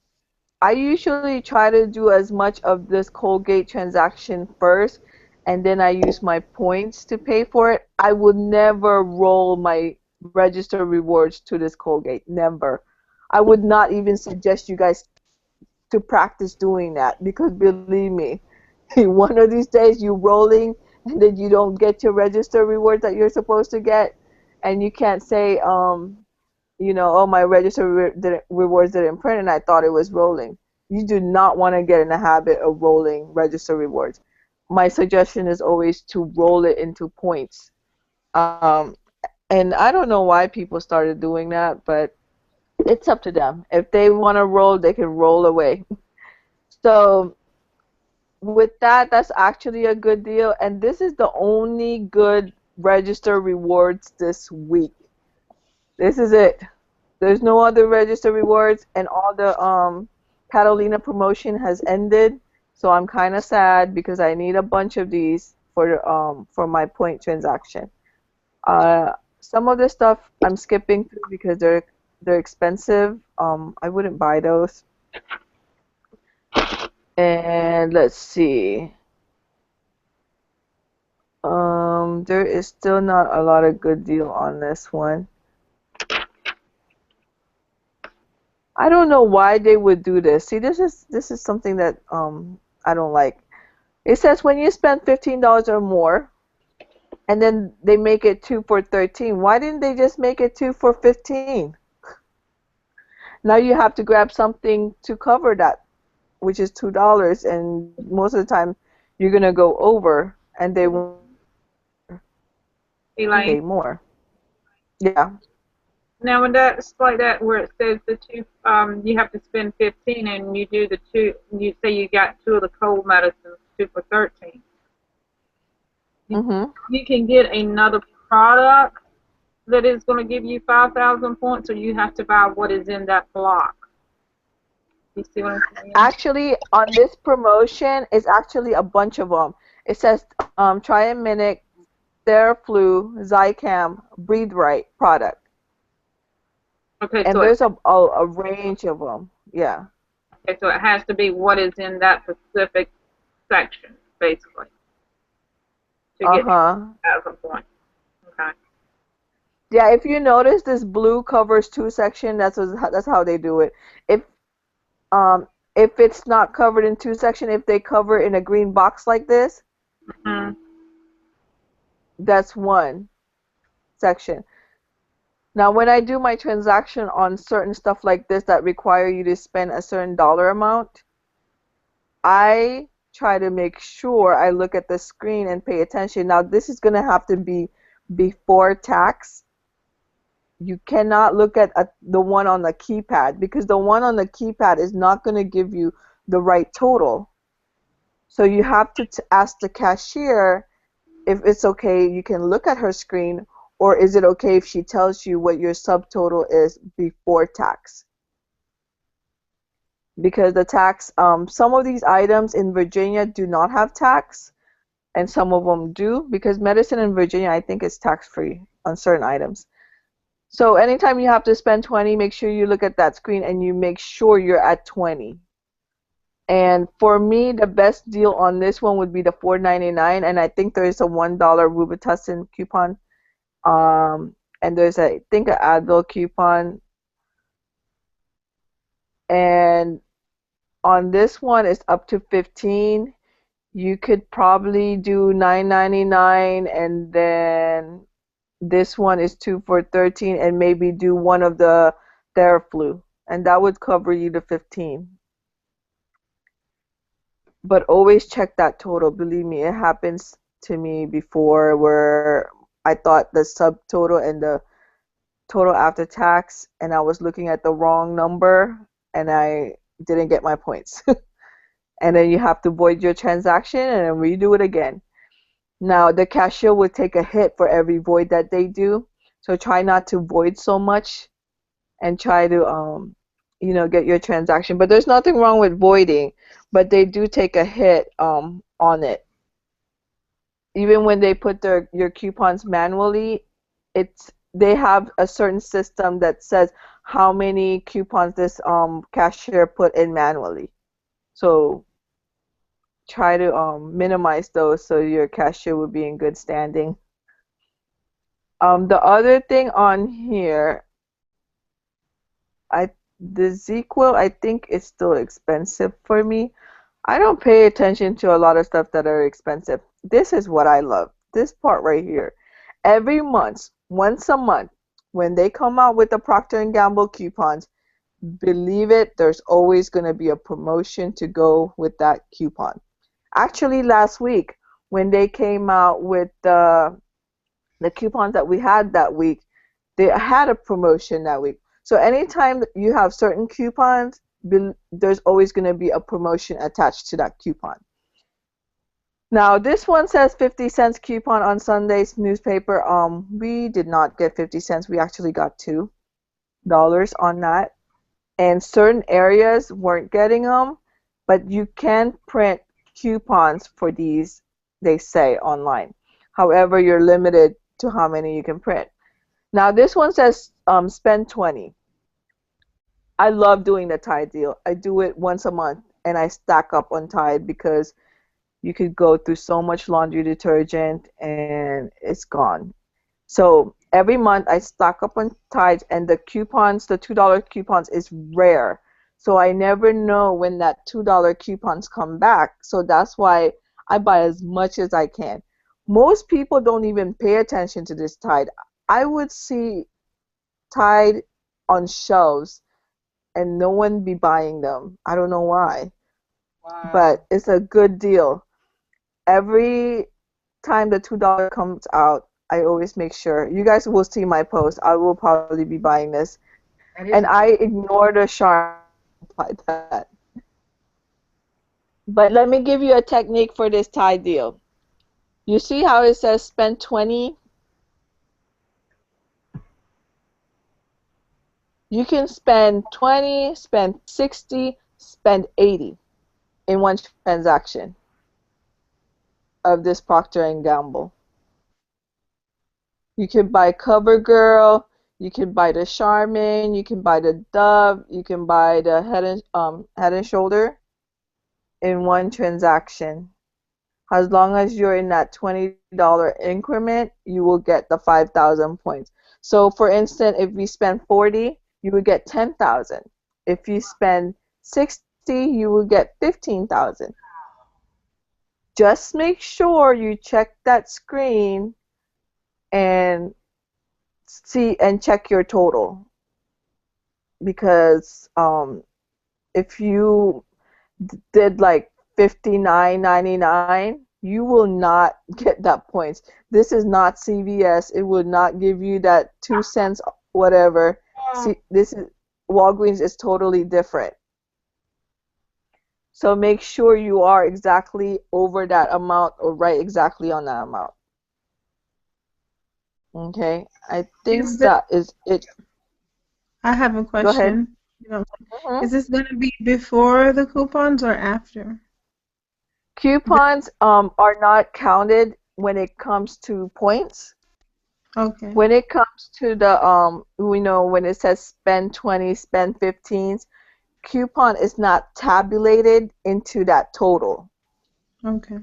I usually try to do as much of this Colgate transaction first, and then I use my points to pay for it. I would never roll my register rewards to this Colgate. Never. I would not even suggest you guys to practice doing that because believe me, one of these days you rolling and then you don't get your register rewards that you're supposed to get, and you can't say oh, my rewards didn't print and I thought it was rolling. You do not want to get in the habit of rolling register rewards. My suggestion is always to roll it into points. Um, and I don't know why people started doing that, but it's up to them. If they want to roll, they can roll away. So with that, that's actually a good deal. And this is the only good register rewards this week. This is it. There's no other register rewards, and all the Catalina promotion has ended. So I'm kind of sad because I need a bunch of these for my point transaction. Some of this stuff I'm skipping through because they're expensive. I wouldn't buy those. And let's see. There is still not a lot of good deal on this one. I don't know why they would do this. See, this is something that I don't like. It says when you spend $15 or more, and then they make it 2 for 13. Why didn't they just make it 2 for 15? Now you have to grab something to cover that, which is $2, and most of the time you're gonna go over, and they won't Elaine. pay more. Yeah. Now, when that's like that, where it says the two, you have to spend 15, and you do the two. You say you got two of the cold medicines, 2 for 13. You, Mhm. you can get another product that is going to give you 5,000 points, or you have to buy what is in that block. You see what I'm saying? Actually, on this promotion, it's actually a bunch of them. It says Triaminic, Theraflu, Zicam, Breathe Right product, Okay, and there's a range of them. Yeah. so it has to be what is in that specific section, basically, to Uh get huh. 1,000 points. Okay. Yeah. If you notice, this blue covers two section. That's how they do it. Um if it's not covered in two section, if they cover in a green box like this, Mm-hmm. that's one section. Now, when I do my transaction on certain stuff like this that require you to spend a certain dollar amount, I try to make sure I look at the screen and pay attention. Now, this is going to have to be before tax. You cannot look at the one on the keypad, because the one on the keypad is not going to give you the right total. So you have to ask the cashier if it's okay, you can look at her screen, or is it okay if she tells you what your subtotal is before tax? Because the tax, some of these items in Virginia do not have tax, and some of them do, because medicine in Virginia, I think, is tax-free on certain items. So anytime you have to spend 20, make sure you look at that screen and you make sure you're at 20. And for me, the best deal on this one would be the $4.99, and I think there is a $1 Robitussin coupon. And there's I think an Advil coupon, and on this one it's up to 15. You could probably do 9.99, and then this one is 2 for 13, and maybe do one of the Theraflu, and that would cover you to 15. But always check that total. Believe me, it happens to me before where I thought the subtotal and the total after tax, and I was looking at the wrong number, and I didn't get my points. And then you have to void your transaction and then redo it again. Now, the cashier will take a hit for every void that they do, so try not to void so much, and try to get your transaction. But there's nothing wrong with voiding, but they do take a hit on it. Even when they put your coupons manually, they have a certain system that says how many coupons this cashier put in manually. So try to minimize those so your cashier will be in good standing. The other thing on here, I the ZQL, I think is still expensive for me. I don't pay attention to a lot of stuff that are expensive. This is what I love. This part right here. Every month, once a month, when they come out with the Procter& and Gamble coupons, believe it, there's always going to be a promotion to go with that coupon. Actually, last week, when they came out with the coupons that we had that week, they had a promotion that week. So anytime you have certain coupons, there's always going to be a promotion attached to that coupon. Now this one says 50 cents coupon on Sunday's newspaper. We did not get 50 cents. We actually got $2 on that. And certain areas weren't getting them, but you can print coupons for these, they say, online. However, you're limited to how many you can print. Now this one says spend 20. I love doing the Tide deal. I do it once a month and I stack up on Tide because you could go through so much laundry detergent and it's gone. So every month I stock up on Tides, and the coupons, the $2 coupons, is rare. So I never know when that $2 coupons come back. So that's why I buy as much as I can. Most people don't even pay attention to this Tide. I would see Tide on shelves and no one be buying them. I don't know why, Wow. but it's a good deal. Every time the $2 comes out, I always make sure. You guys will see my post. I will probably be buying this. That And is a I good. ignore the Charmin like that. But let me give you a technique for this tie deal. You see how it says spend 20? You can spend 20, spend 60, spend 80 in one transaction of this Procter& and Gamble. You can buy CoverGirl, you can buy the Charmin, you can buy the Dove, you can buy the Head and Shoulder in one transaction. As long as you're in that $20 increment, you will get the 5,000 points. So for instance, if you spend 40, you will get 10,000. If you spend 60, you will get 15,000. Just make sure you check that screen and see and check your total, because if you did like 59.99, you will not get that points. This is not CVS. It would not give you that 2 cents whatever. Oh, See, this is Walgreens is totally different. So make sure you are exactly over that amount or right exactly on that amount. Okay, I think Is this, that is it. I have a Go ahead. question. You know, Mhm. is this going to be before the coupons or after? The, Coupons are not counted when it comes to points. okay, When it comes to the we know when it says spend 20, spend 15s, coupon is not tabulated into that total. okay,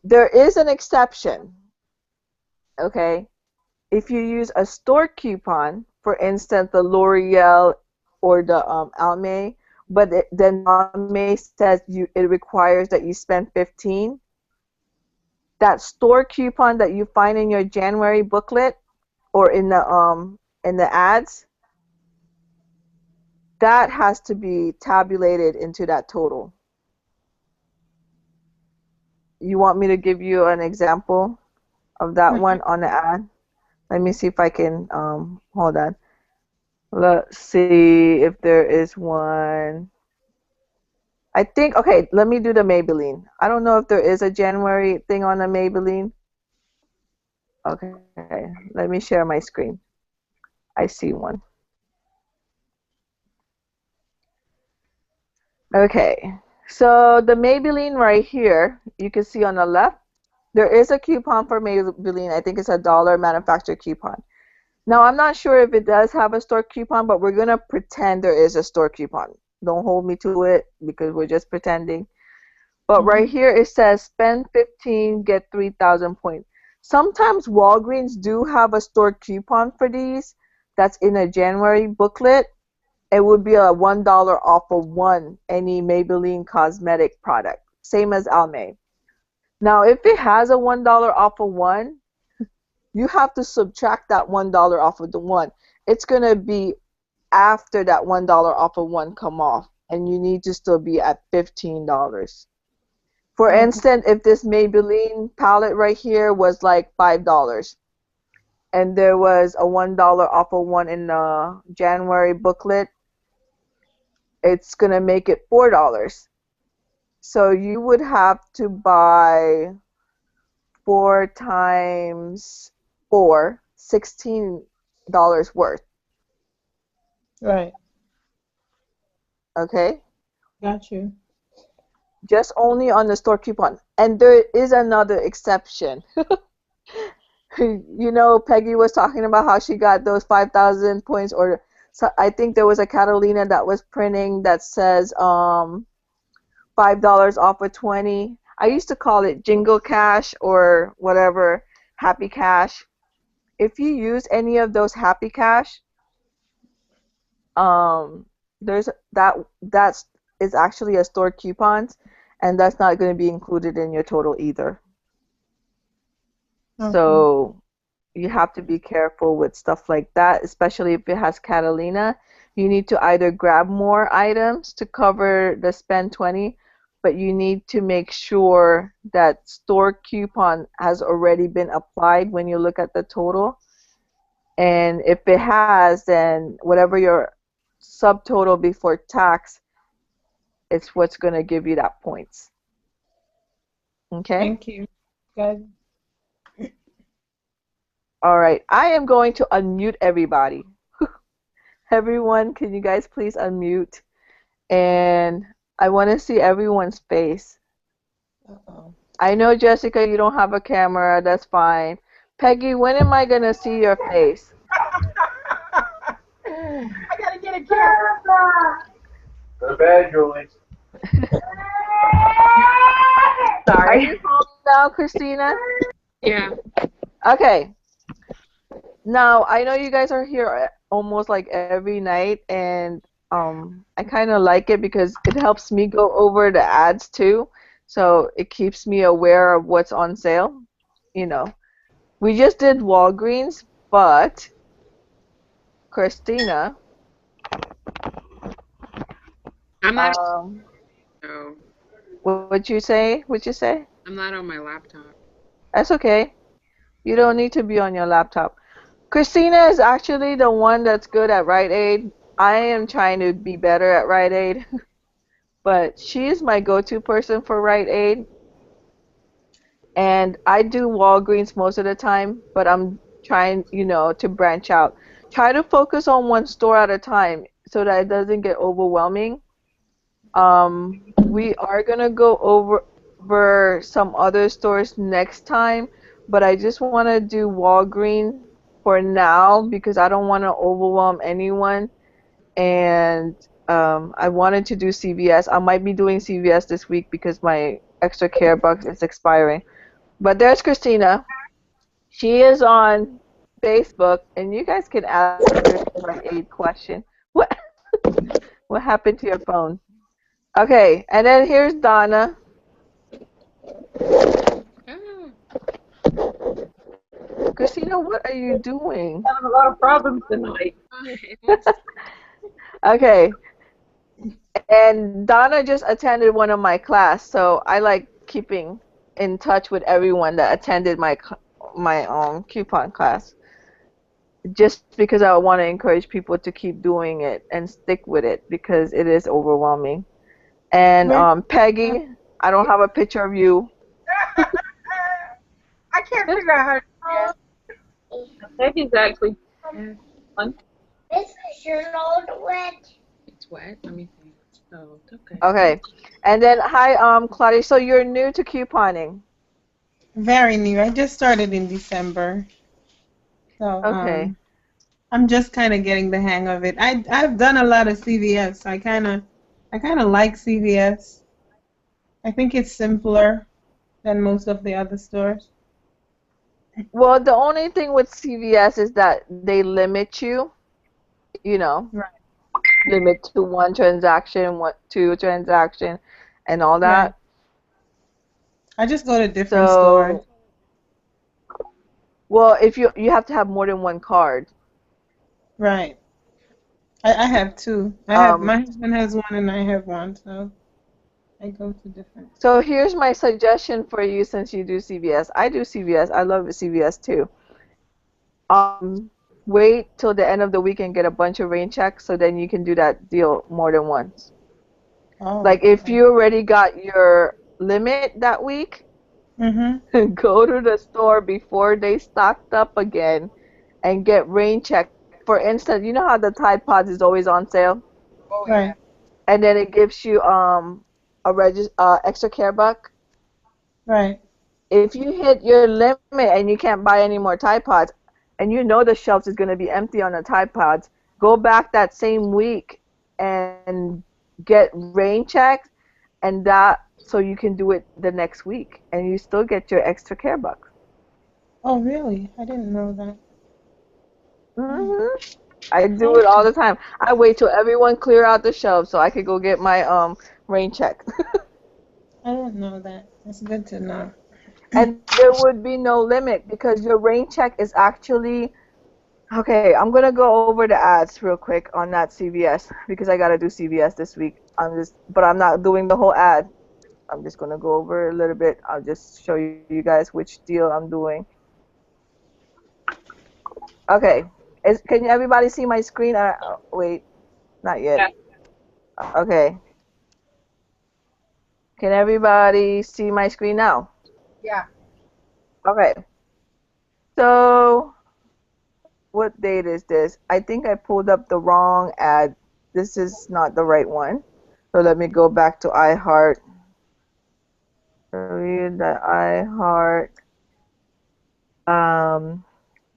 There is an exception, okay? If you use a store coupon, for instance, the L'Oreal or the Almay, but then Almay says it requires that you spend 15, that store coupon that you find in your January booklet or in the ads, that has to be tabulated into that total. You want me to give you an example of that one on the ad? Let me see if I can hold on. Let's see if there is one. I think, okay, let me do the Maybelline. I don't know if there is a January thing on the Maybelline. Okay, let me share my screen. I see one. Okay, so the Maybelline right here, you can see on the left, there is a coupon for Maybelline. I think it's $1 manufacturer coupon. Now, I'm not sure if it does have a store coupon, but we're going to pretend there is a store coupon. Don't hold me to it because we're just pretending. But right mm-hmm, here it says spend 15, get 3,000 points. Sometimes Walgreens do have a store coupon for these that's in a January booklet. It would be a $1 off of one any Maybelline cosmetic product, same as Almay. Now, if it has a $1 off of one, you have to subtract that $1 off of the one. It's going to be after that $1 off of one come off, and you need to still be at $15. For okay, instance, if this Maybelline palette right here was like $5 and there was a $1 off of one in the January booklet, it's going to make it $4. So you would have to buy 4 times 4, $16 worth. right, Okay? got you. Just only on the store coupon. And there is another exception. You know, Peggy was talking about how she got those 5,000 points or So I think there was a Catalina that was printing that says $5 off of 20. I used to call it Jingle Cash or whatever, Happy Cash. If you use any of those Happy Cash, um, there's that's is actually a stored coupons, and that's not going to be included in your total either. Okay. So you have to be careful with stuff like that, especially if it has Catalina. You need to either grab more items to cover the spend 20, but you need to make sure that store coupon has already been applied when you look at the total. And if it has, then whatever your subtotal before tax is what's going to give you that points. Okay? Thank you, guys. All right. I am going to unmute everybody. Everyone, can you guys please unmute? And I want to see everyone's face. Uh-oh. I know, Jessica, you don't have a camera. That's fine. Peggy, when am I going to see your face? I gotta get a camera. Go to bed, Julie. Are Sorry. you home now, Christina? Yeah. Okay. Now, I know you guys are here almost like every night, and I kind of like it because it helps me go over the ads too. So it keeps me aware of what's on sale. You know, we just did Walgreens, but Christina, I'm not. um, No, what'd you say? What'd you say? I'm not on my laptop. That's okay. You don't need to be on your laptop. Christina is actually the one that's good at Rite Aid. I am trying to be better at Rite Aid, but she is my go-to person for Rite Aid. And I do Walgreens most of the time, but I'm trying, to branch out. Try to focus on one store at a time so that it doesn't get overwhelming. We are gonna go over some other stores next time, but I just want to do Walgreens for now because I don't want to overwhelm anyone. And I wanted to do CVS. I might be doing CVS this week because my extra care bucks is expiring. But there's Christina. She is on Facebook, and you guys can ask her an aid question. What what happened to your phone? Okay, and then here's Donna. Ah, Christina, what are you doing? Having a lot of problems tonight. it wants. Okay, and Donna just attended one of my class, so I like keeping in touch with everyone that attended my coupon class, just because I want to encourage people to keep doing it and stick with it because it is overwhelming. And Where? Peggy, I don't have a picture of you. I can't figure out how to do that. Peggy's actually fun. It's wet. Let me see. Oh, it's okay. Okay, and then hi, Claudia. So you're new to couponing. Very new. I just started in December, so Okay. I'm just kind of getting the hang of it. I've done a lot of CVS. I kind of like CVS. I think it's simpler than most of the other stores. Well, the only thing with CVS is that they limit you, you know, Right. limit to one transaction, what two transaction, and all Right. that. I just go to different stores. So, well, if you have to have more than one card. Right. I have two. Um, My husband has one and I have one, so I go to different. so here's my suggestion for you since you do CVS. I do CVS. I love CVS too. Wait till the end of the week and get a bunch of rain checks so then you can do that deal more than once. Oh, Like if okay. you already got your limit that week, Mhm. go to the store before they stocked up again and get rain check. For instance, you know how the Tide Pods is always on sale, Oh yeah. Right. and then it gives you extra care buck. Right. If you hit your limit and you can't buy any more Tide Pods, and you know the shelves is going to be empty on the Tide Pods, go back that same week and get rain checks, and that so you can do it the next week, and you still get your extra care bucks. Oh, really? I didn't know that. Hmm. hmm I do it all Okay. the time. I wait till everyone clear out the shelves so I could go get my rain check. I didn't know that. That's good to know. And there would be no limit because your rain check is actually okay. I'm gonna go over the ads real quick on that CVS because I gotta do CVS this week. But I'm not doing the whole ad. I'm just gonna go over a little bit. I'll just show you guys which deal I'm doing. Okay. Can everybody see my screen? Wait, not yet. Yeah. Okay. Can everybody see my screen now? Yeah. Okay. So, what date is this? I think I pulled up the wrong ad. This is not the right one. So let me go back to iHeart. Read the iHeart. Um,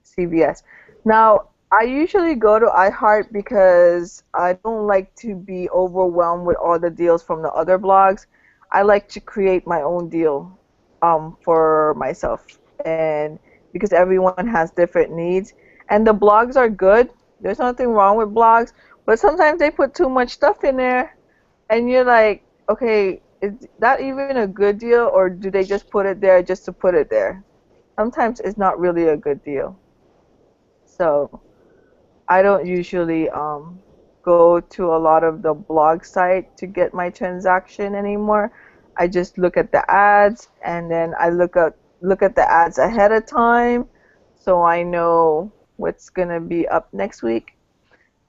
CVS. Now, I usually go to iHeart because I don't like to be overwhelmed with all the deals from the other blogs. I like to create my own deal for myself, and because everyone has different needs, and the blogs are good. There's nothing wrong with blogs, but sometimes they put too much stuff in there, and you're like, okay, is that even a good deal, or do they just put it there just to put it there? Sometimes it's not really a good deal. So I don't usually go to a lot of the blog site to get my transaction anymore. I just look at the ads, and then I look at the ads ahead of time so I know what's gonna be up next week.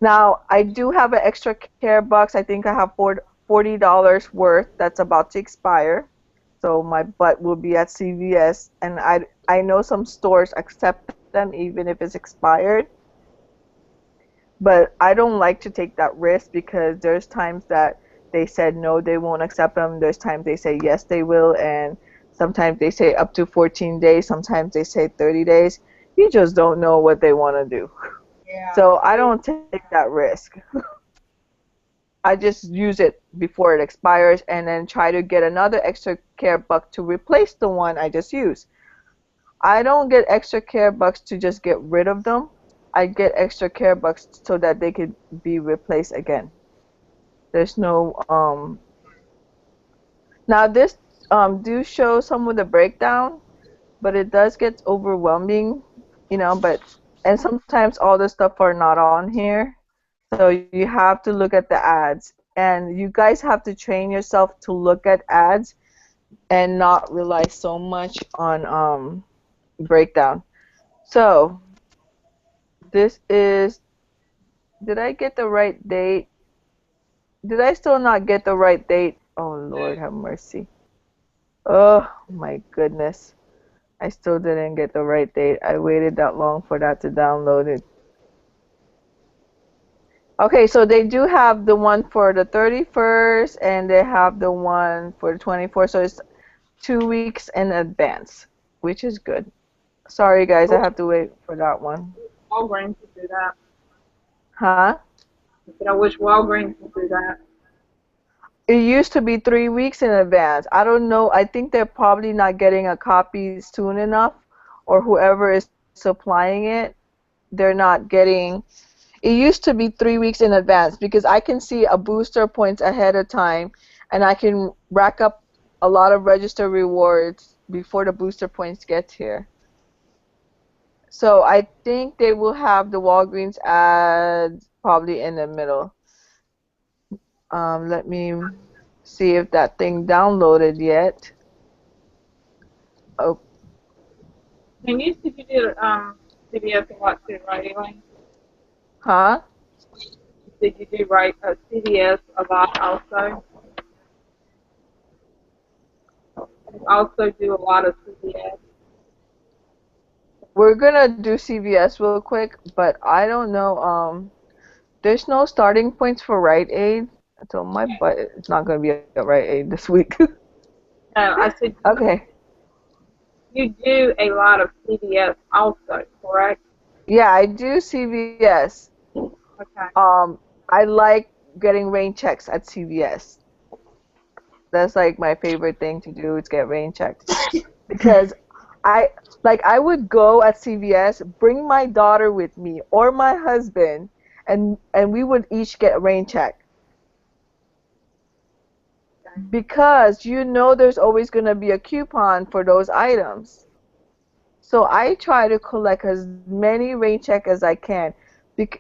Now I do have an extra care box. I think I have $40 worth that's about to expire. So my butt will be at CVS, and I know some stores accept them even if it's expired. But I don't like to take that risk because there's times that they said no, they won't accept them. There's times they say yes, they will, and sometimes they say up to 14 days. Sometimes they say 30 days. You just don't know what they want to do. Yeah. So I don't take that risk. I just use it before it expires and then try to get another extra care buck to replace the one I just used. I don't get extra care bucks to just get rid of them. I get extra care bucks so that they could be replaced again. There's no now this do show some of the breakdown, but it does get overwhelming, but and sometimes all the stuff are not on here. So you have to look at the ads, and you guys have to train yourself to look at ads and not rely so much on breakdown. So this is, did I get the right date? Did I still not get the right date? Oh Lord have mercy. Oh my goodness. I still didn't get the right date. I waited that long for that to download it. Okay, so they do have the one for the 31st and they have the one for the 24th. So it's 2 weeks in advance, which is good. Sorry guys, I have to wait for that one. Walgreens would do that. Huh? I said, I wish Walgreens would do that. It used to be 3 weeks in advance. I don't know. I think they're probably not getting a copy soon enough, or whoever is supplying it, they're not getting. It used to be 3 weeks in advance because I can see a booster points ahead of time, and I can rack up a lot of register rewards before the booster points get here. So I think they will have the Walgreens ads probably in the middle. Let me see if that thing downloaded yet. Oh, And you said you did CVS a lot too, right, Elaine? huh? You said you do write CVS a lot also. You also do a lot of CVS. We're gonna do CVS real quick, but I don't know. There's no starting points for Rite Aid, so my butt is not gonna be at Rite Aid this week. No, I said Okay. you do a lot of CVS also, correct? Yeah, I do CVS. Okay. I like getting rain checks at CVS. That's like my favorite thing to do is get rain checked because I I would go at CVS, bring my daughter with me or my husband, and we would each get a rain check because you know there's always going to be a coupon for those items. So I try to collect as many rain check as I can,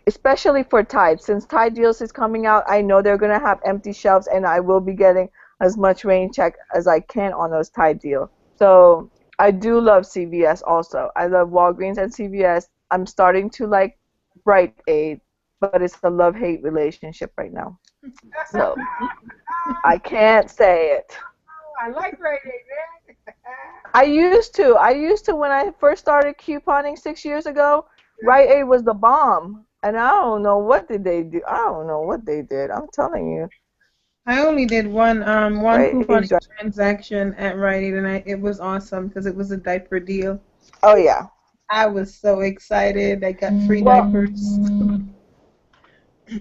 especially for Tide. Since Tide Deals is coming out, I know they're going to have empty shelves, and I will be getting as much rain check as I can on those Tide deals. So I do love CVS also. I love Walgreens and CVS. I'm starting to like Rite Aid, but it's a love-hate relationship right now. So I can't say it. I like Rite Aid, man. I used to when I first started couponing 6 years ago. Rite Aid was the bomb, and I don't know what did they do. I don't know what they did. I'm telling you, I only did one Rite Aid's couponing right. transaction at Rite Aid, and it was awesome because it was a diaper deal. Oh yeah. I was so excited. I got free Well, diapers.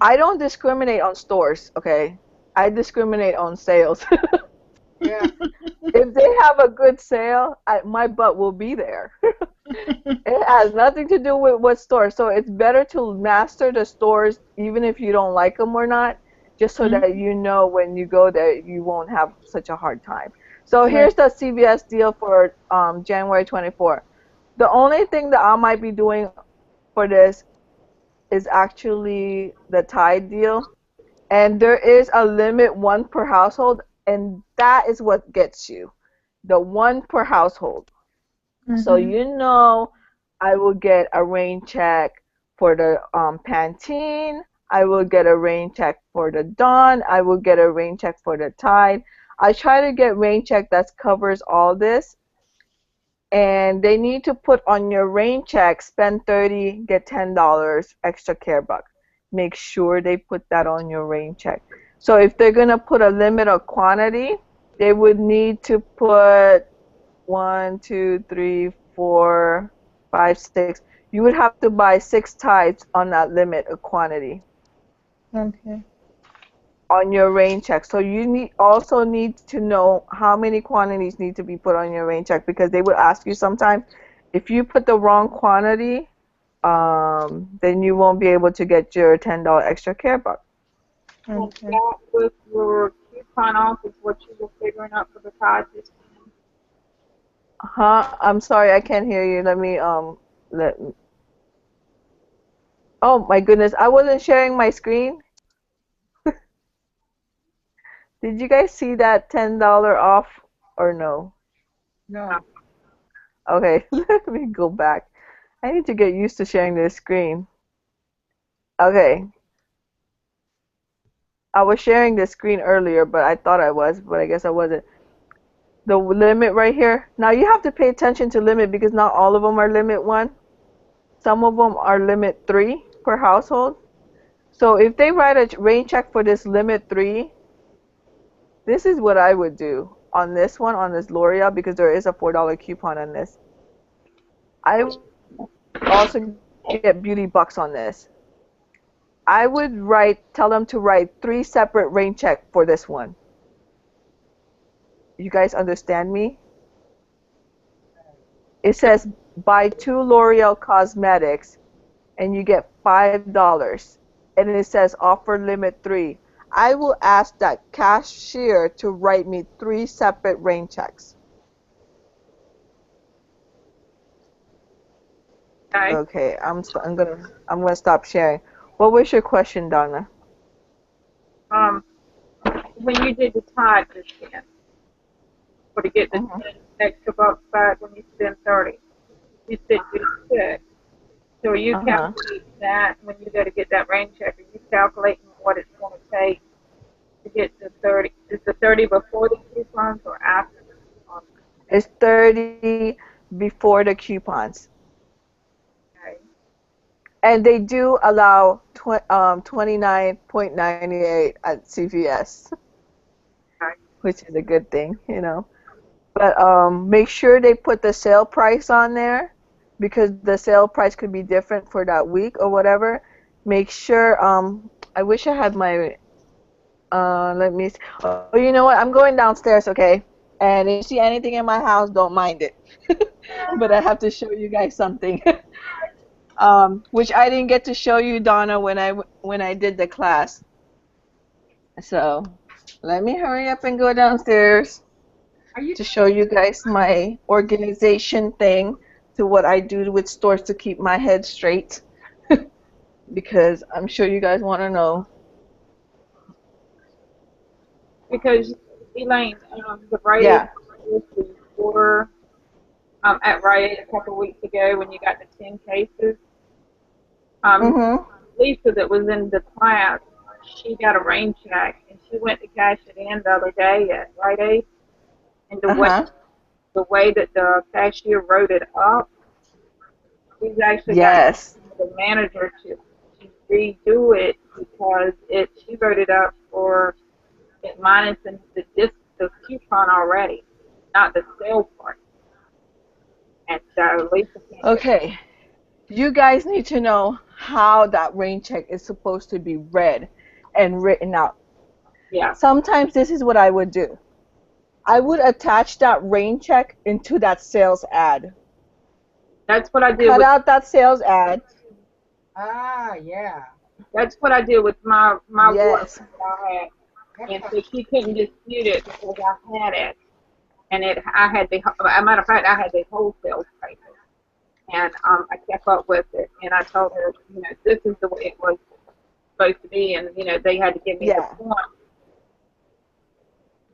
I don't discriminate on stores. Okay, I discriminate on sales. Yeah. If they have a good sale, my butt will be there. It has nothing to do with what store. So it's better to master the stores, even if you don't like them or not, just so that you know when you go there, you won't have such a hard time. So Right. here's the CVS deal for January 24. The only thing that I might be doing for this is actually the Tide deal. And there is a limit one per household, and that is what gets you. The one per household. So Mhm. you know, I will get a rain check for the Pantene. I will get a rain check for the Dawn. I will get a rain check for the Tide. I try to get rain check that covers all this, and they need to put on your rain check, spend 30, get $10 extra care buck. Make sure they put that on your rain check. So if they're gonna put a limit of quantity, they would need to put one, two, three, four, five, six. You would have to buy 6 tides on that limit of quantity Okay. on your rain check. So you need to know how many quantities need to be put on your rain check because they would ask you sometimes if you put the wrong quantity, then you won't be able to get your $10 extra care buck. And Okay. that with your coupon off is what you were figuring out for the Tide this time. Huh? I'm sorry, I can't hear you. Let me. Oh my goodness, I wasn't sharing my screen. Did you guys see that $10 off or no? No. No. Okay, let me go back. I need to get used to sharing this screen. Okay, I was sharing this screen earlier, but I thought I was, but I guess I wasn't. The limit right here. Now you have to pay attention to limit because not all of them are limit 1. Some of them are limit 3 per household. So if they write a rain check for this limit 3, this is what I would do on this one, on this L'Oreal, because there is a $4 coupon on this. I would also get beauty bucks on this. I would tell them to write 3 separate rain check for this one. You guys understand me? It says buy 2 L'Oreal cosmetics and you get $5. And it says offer limit 3. I will ask that cashier to write me 3 separate rain checks. Okay. Okay, I'm gonna stop sharing. What was your question, Donna? Um, when you did the Tide this year, for to get the Mhm. 10 extra bucks back when you spend 30, you said you check. So you Uh-huh. calculate that when you go to get that rain check, are you calculating what it's going to take to get the 30? Is the 30 before the coupons or after the coupons? It's 30 before the coupons. Okay. And they do allow 29.98 at CVS, Okay. which is a good thing, you know. But make sure they put the sale price on there because the sale price could be different for that week or whatever. make sure. I wish I had my. Let me. Oh, you know what? I'm going downstairs, okay? And if you see anything in my house, don't mind it. But I have to show you guys something. Which I didn't get to show you, Donna, when I did the class. So let me hurry up and go downstairs Are you? to show you guys my organization thing to what I do with stores to keep my head straight because I'm sure you guys want to know. Because Elaine, the Rite Aid Yeah. store at Rite Aid a couple of weeks ago when you got the 10 cases, um, Mhm. Lisa that was in the class, she got a rain check and she went to cash it in the other day at Rite Aid, and Uh-huh. the way that the cashier wrote it up, she's actually got Yes. the manager to redo it because she wrote it up for it minus the coupon already, not the sale part. And so Lisa can't get. Okay. You guys need to know how that rain check is supposed to be read and written out. Yeah, Sometimes this is what I would do. I would attach that rain check into that sales ad. that's what I did Cut with out that sales ad. Ah, yeah. that's what I did with my water Yes. that I had, That's and not, so she couldn't dispute it because I had it, and I had a matter of fact, I had the wholesale prices, and I kept up with it, and I told her, this is the way it was supposed to be, and they had to give me the Yeah. point.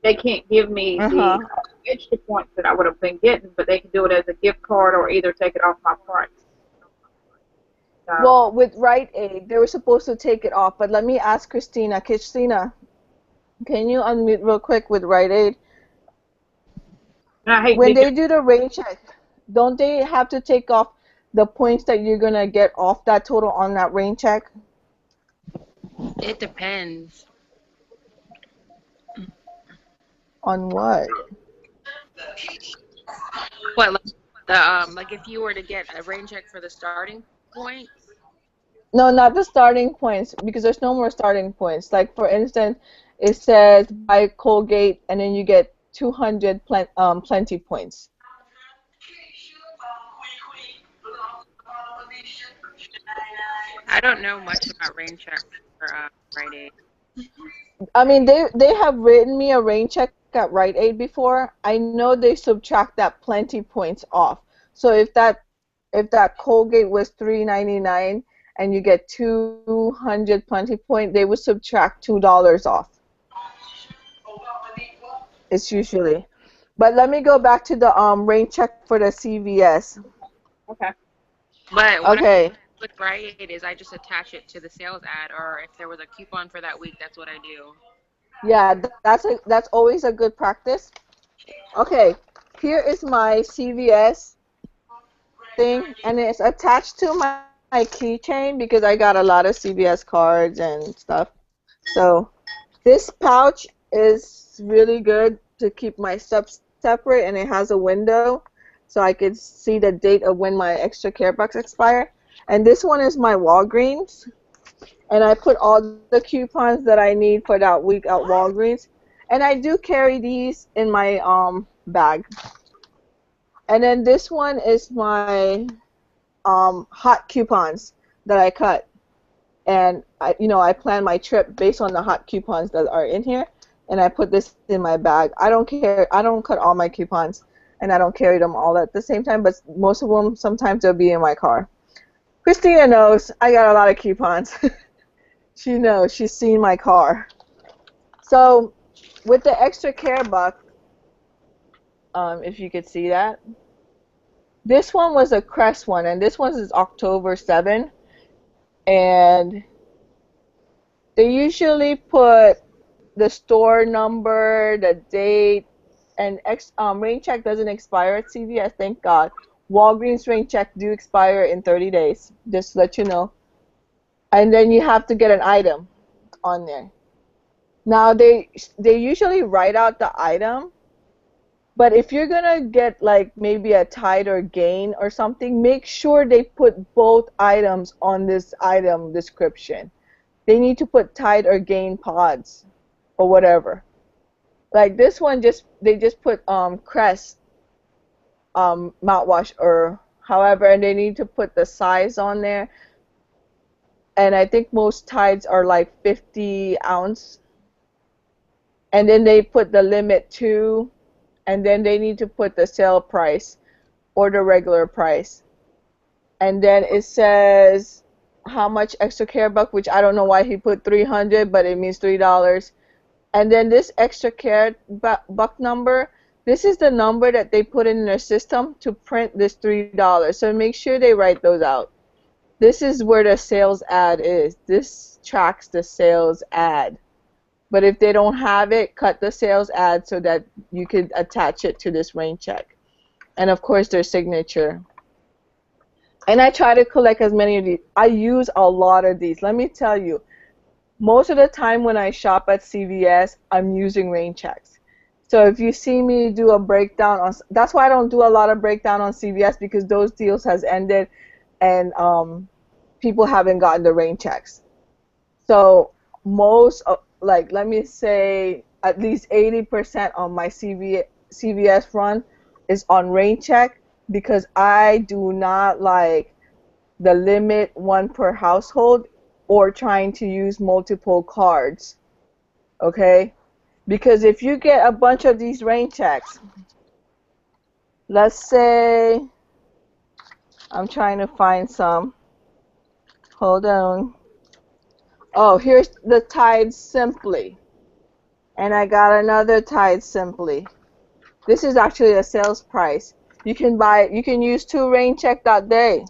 They can't give me the Uh-huh. extra points that I would have been getting, but they can do it as a gift card or either take it off my price. So, Well, with Rite Aid, they were supposed to take it off, but let me ask Christina. Christina, can you unmute real quick with Rite Aid? and I hate When digging. they do the rain check, don't they have to take off the points that you're gonna get off that total on that rain check? It depends. On what? What, like like if you were to get a rain check for the starting point? No, not the starting points, because there's no more starting points. Like for instance, it says buy Colgate and then you get 200 plenty points. I don't know much about rain checks for Rite Aid. I mean, they have written me a rain check at Rite Aid before. I know they subtract that plenty points off. So if that Colgate was 3.99 and you get 200 plenty point, they would subtract $2 off. It's usually. But let me go back to the rain check for the CVS. Okay. But what I do Okay. with Rite Aid is I just attach it to the sales ad, or if there was a coupon for that week, that's what I do. Yeah, that's always a good practice. Okay. Here is my CVS thing, and it's attached to my keychain because I got a lot of CVS cards and stuff. So this pouch is really good to keep my stuff separate, and it has a window so I could see the date of when my extra care bucks expire. And this one is my Walgreens, and I put all the coupons that I need for that week at Walgreens. And I do carry these in my bag. And then this one is my hot coupons that I cut. And I plan my trip based on the hot coupons that are in here, and I put this in my bag. I don't cut all my coupons, and I don't carry them all at the same time, but most of them sometimes they'll be in my car. Christina knows I got a lot of coupons. She knows, she's seen my car. So with the extra care buck, if you could see that, this one was a Crest one, and this one is October 7, and they usually put the store number, the date, and rain check doesn't expire at CVS, thank God. Walgreens rain check do expire in 30 days, just to let you know. And then you have to get an item on there. Now they usually write out the item, But if you're gonna get like maybe a tide or gain or something, make sure they put both items on this item description. They need to put tide or gain pods or whatever. Like this one, just they just put Crest mouthwash or however, and they need to put the size on there. And I think most tides are like 50 ounce, and then they put the limit too, and then they need to put the sale price or the regular price. And then it says how much extra care buck, which I don't know why he put 300, but it means $3. And then this extra care buck number, this is the number that they put in their system to print this $3. So make sure they write those out. This is where the sales ad is. This tracks the sales ad. But if they don't have it, cut the sales ad so that you could attach it to this rain check. And of course their signature. And I try to collect as many of these. I use a lot of these. Let me tell you, most of the time when I shop at CVS, I'm using rain checks. So if you see me do a breakdown on, that's why I don't do a lot of breakdown on CVS, because those deals has ended and people haven't gotten the rain checks. So most, like let me say at least 80% on my CVS run is on rain check, because I do not like the limit one per household or trying to use multiple cards, okay? Because if you get a bunch of these rain checks, let's say, I'm trying to find some, hold on. Oh, here's the Tide Simply, and I got another Tide Simply. This is actually a sales price. You can use 2 rain check that day.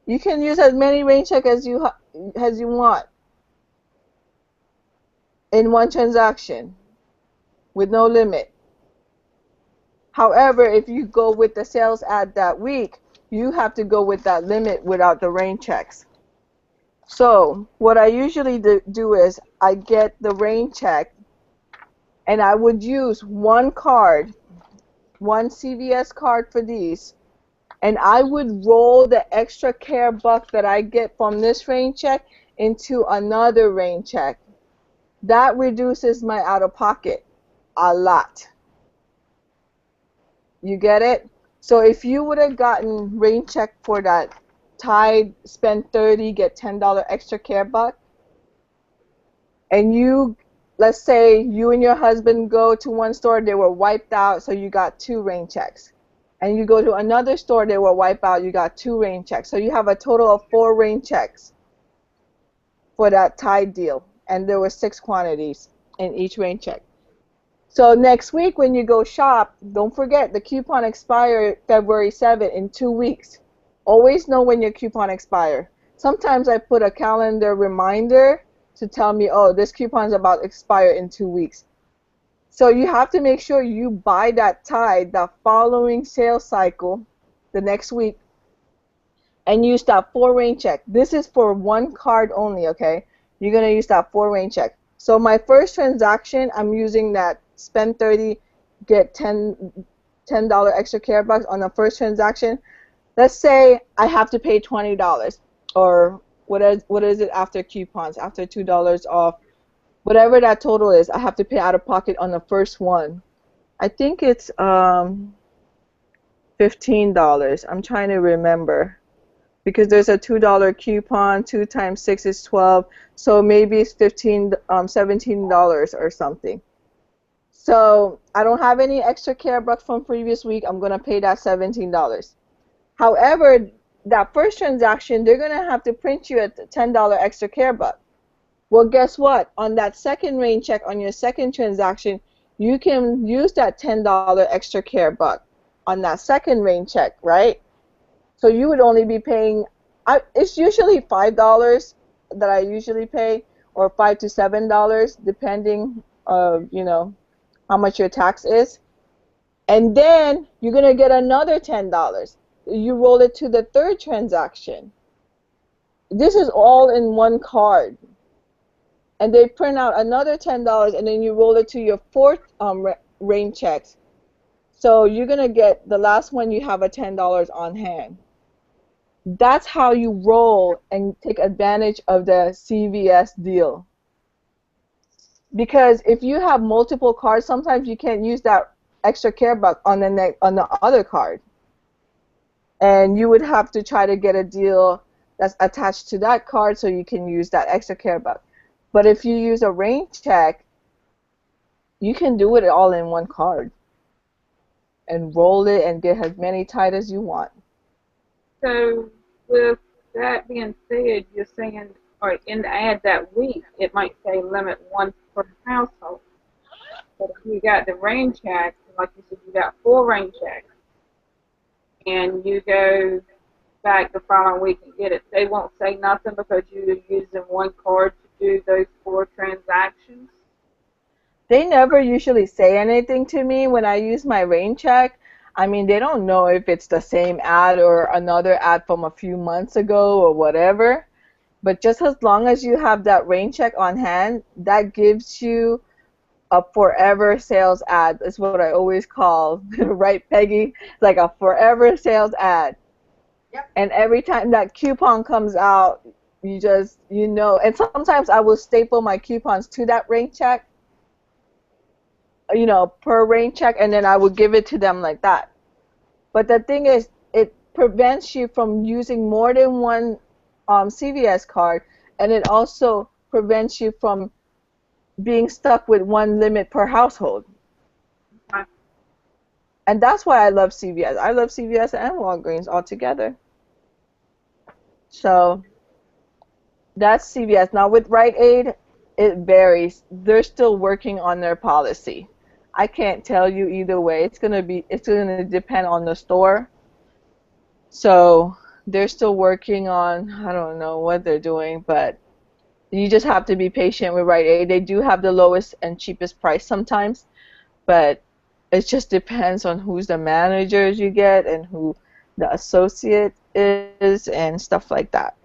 You can use as many rain check as you want in one transaction with no limit. However, if you go with the sales ad that week, you have to go with that limit without the rain checks. So what I usually do is I get the rain check, and I would use one card, one CVS card for these, and I would roll the extra care buck that I get from this rain check into another rain check. That reduces my out-of-pocket a lot. You get it? So if you would have gotten rain check for that Tide spend 30, get $10 extra care buck, and you, let's say you and your husband go to one store, they were wiped out, so you got 2 rain checks. And you go to another store, they were wiped out, you got 2 rain checks. So you have a total of 4 rain checks for that Tide deal. And there were 6 quantities in each rain check. So next week when you go shop, don't forget the coupon expires February 7th in 2 weeks. Always know when your coupon expires. Sometimes I put a calendar reminder to tell me, oh, this coupon is about to expire in 2 weeks. So you have to make sure you buy that Tide the following sales cycle, the next week, and use that 4 rain check. This is for one card only, okay? You're going to use that 4 rain check. So my first transaction, I'm using that spend 30, get $10 extra care bucks on the first transaction. Let's say I have to pay $20, or what is it after coupons, after $2 off, whatever that total is, I have to pay out of pocket on the first one. I think it's $15. I'm trying to remember, because there's a $2 coupon. 2 times 6 is 12, so maybe it's $17 or something. So I don't have any extra care bucks from previous week. I'm gonna pay that $17. However, that first transaction, they're gonna have to print you a $10 extra care buck. Well, guess what? On that second rain check, on your second transaction, you can use that $10 extra care buck on that second rain check, right? So you would only be paying, it's usually $5 that I usually pay, or $5 to $7, depending, you know, how much your tax is. And then you're going to get another $10. You roll it to the third transaction. This is all in one card. And they print out another $10, and then you roll it to your fourth rain checks. So you're gonna get the last one you have a $10 on hand. That's how you roll and take advantage of the CVS deal. Because if you have multiple cards, sometimes you can't use that extra care buck on on the other card, and you would have to try to get a deal that's attached to that card so you can use that extra care buck. But if you use a rain check, you can do it all in one card and roll it and get as many tied as you want. So with that being said, you're saying, or in the ad that week, it might say limit one per household. But if you got the rain check, like you said, you got 4 rain checks, and you go back the following week and get it, they won't say nothing because you're using one card to do those 4 transactions. They never usually say anything to me when I use my rain check. I mean, they don't know if it's the same ad or another ad from a few months ago or whatever. But just as long as you have that rain check on hand, that gives you a forever sales ad. That's what I always call, right, Peggy? Like a forever sales ad. Yep. And every time that coupon comes out, you know, and sometimes I will staple my coupons to that rain check, you know, per rain check, and then I would give it to them like that. But the thing is, it prevents you from using more than one CVS card, and it also prevents you from being stuck with one limit per household. Uh, And that's why I love CVS. I love CVS and Walgreens altogether. So that's CVS. Now with Rite Aid, it varies. They're still working on their policy. I can't tell you either way. It's gonna depend on the store. So they're still working on, I don't know what they're doing, but you just have to be patient with Rite Aid. They do have the lowest and cheapest price sometimes, but it just depends on who's the managers you get and who the associate is and stuff like that.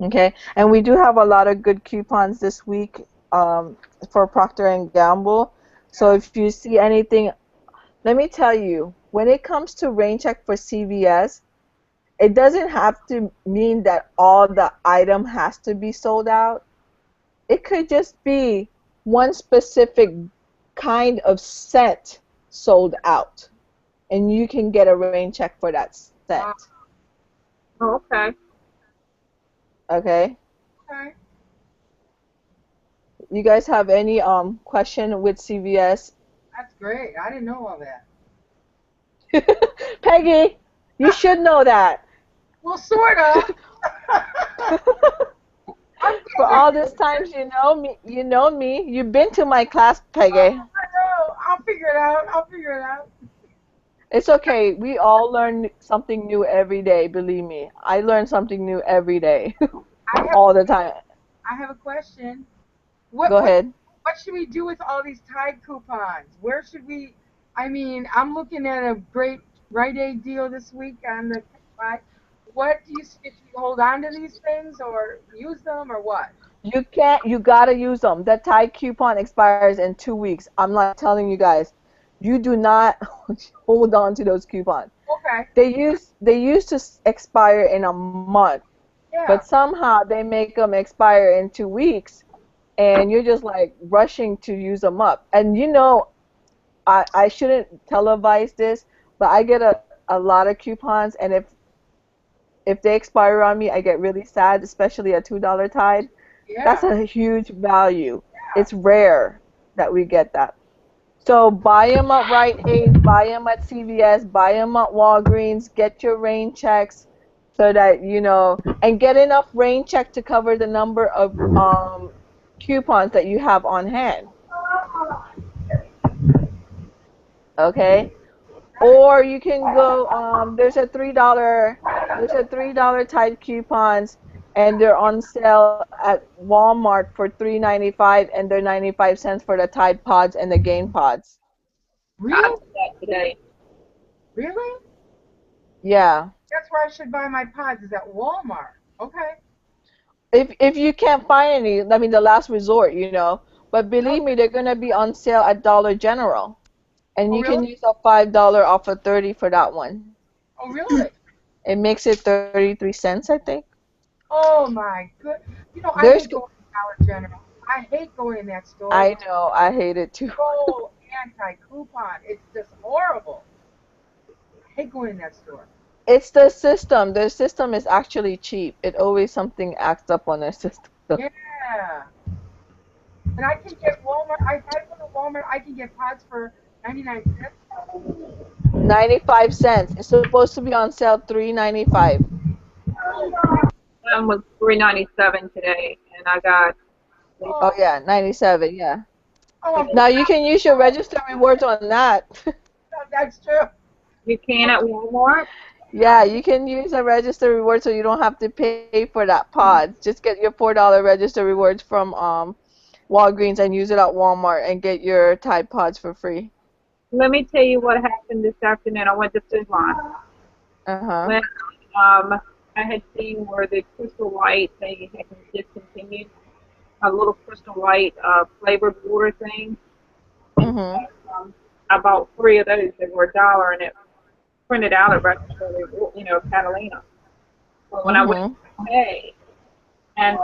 Okay, and we do have a lot of good coupons this week for Procter and Gamble. So if you see anything, let me tell you, when it comes to rain check for CVS, it doesn't have to mean that all the item has to be sold out. It could just be one specific kind of scent sold out, and you can get a rain check for that Uh, scent. oh, okay. Okay? okay. You guys have any question with CVS? That's great. I didn't know all that. Peggy, you should know that. Well, sort of. I'm For getting all this times you know me. You've been to my class, Peggy. I know. I'll figure it out. I'll figure it out. It's okay. We all learn something new every day, believe me. I learn something new every day, I have all the time. I have a question. What Go what ahead. what should we do with all these Tide coupons? Where should we? I mean, I'm looking at a great Rite Aid deal this week on the Tide. What do you suggest? We hold on to these things or use them or what? You can't, you gotta use them. That Tide coupon expires in 2 weeks. I'm like telling you guys, you do not hold on to those coupons. Okay. They used to expire in a month, but Yeah. somehow they make them expire in 2 weeks, and you're just like rushing to use them up. And you know, I shouldn't televise this, but I get a lot of coupons, and if they expire on me, I get really sad, especially a $2 Tide. That's Yeah. a huge value. Yeah. It's rare that we get that. So buy them at Rite Aid, buy them at CVS, buy them at Walgreens, get your rain checks so that, you know, and get enough rain check to cover the number of coupons that you have on hand. Okay? Right. Or you can go, there's a $3 Tide coupons, and they're on sale at Walmart for $3.95, and they're 95 cents for the Tide Pods and the Gain Pods. I Really? did that today. Really? Yeah. That's where I should buy my pods is at Walmart. Okay. If you can't find any, I mean the last resort, you know. But believe me, they're gonna be on sale at Dollar General. And Oh, you can really? use a $5 off of 30 for that one. Oh, really? It makes it 33 cents, I think. Oh my good. You know, I There's, hate going to Dollar General. I hate going in that store. I It's know, I hate it too. so anti-coupon. It's just horrible. I hate going in that store. It's the system. Their system is actually cheap. It always something acts up on their system. Yeah. And I can get Walmart. If I go to Walmart, I can get pods for 99 cents. 95 cents. It's supposed to be on sale 3.95. Mine was 3.97 today, and I got Oh Oh, yeah, 97, yeah. oh, Now you can use your register rewards on that. that's true. you can at Walmart. Yeah, you can use a register reward so you don't have to pay for that pods. Just get your $4 register rewards from Walgreens and use it at Walmart and get your Tide Pods for free. Let me tell you what happened this afternoon. I went to Food Line. Uh-huh. When I had seen where the Crystal Light they had discontinued a little Crystal Light flavored water thing. Mhm. Um, I bought three of those. They were $1, and it printed out at register, Catalina. Well, when I went Mhm. to pay, and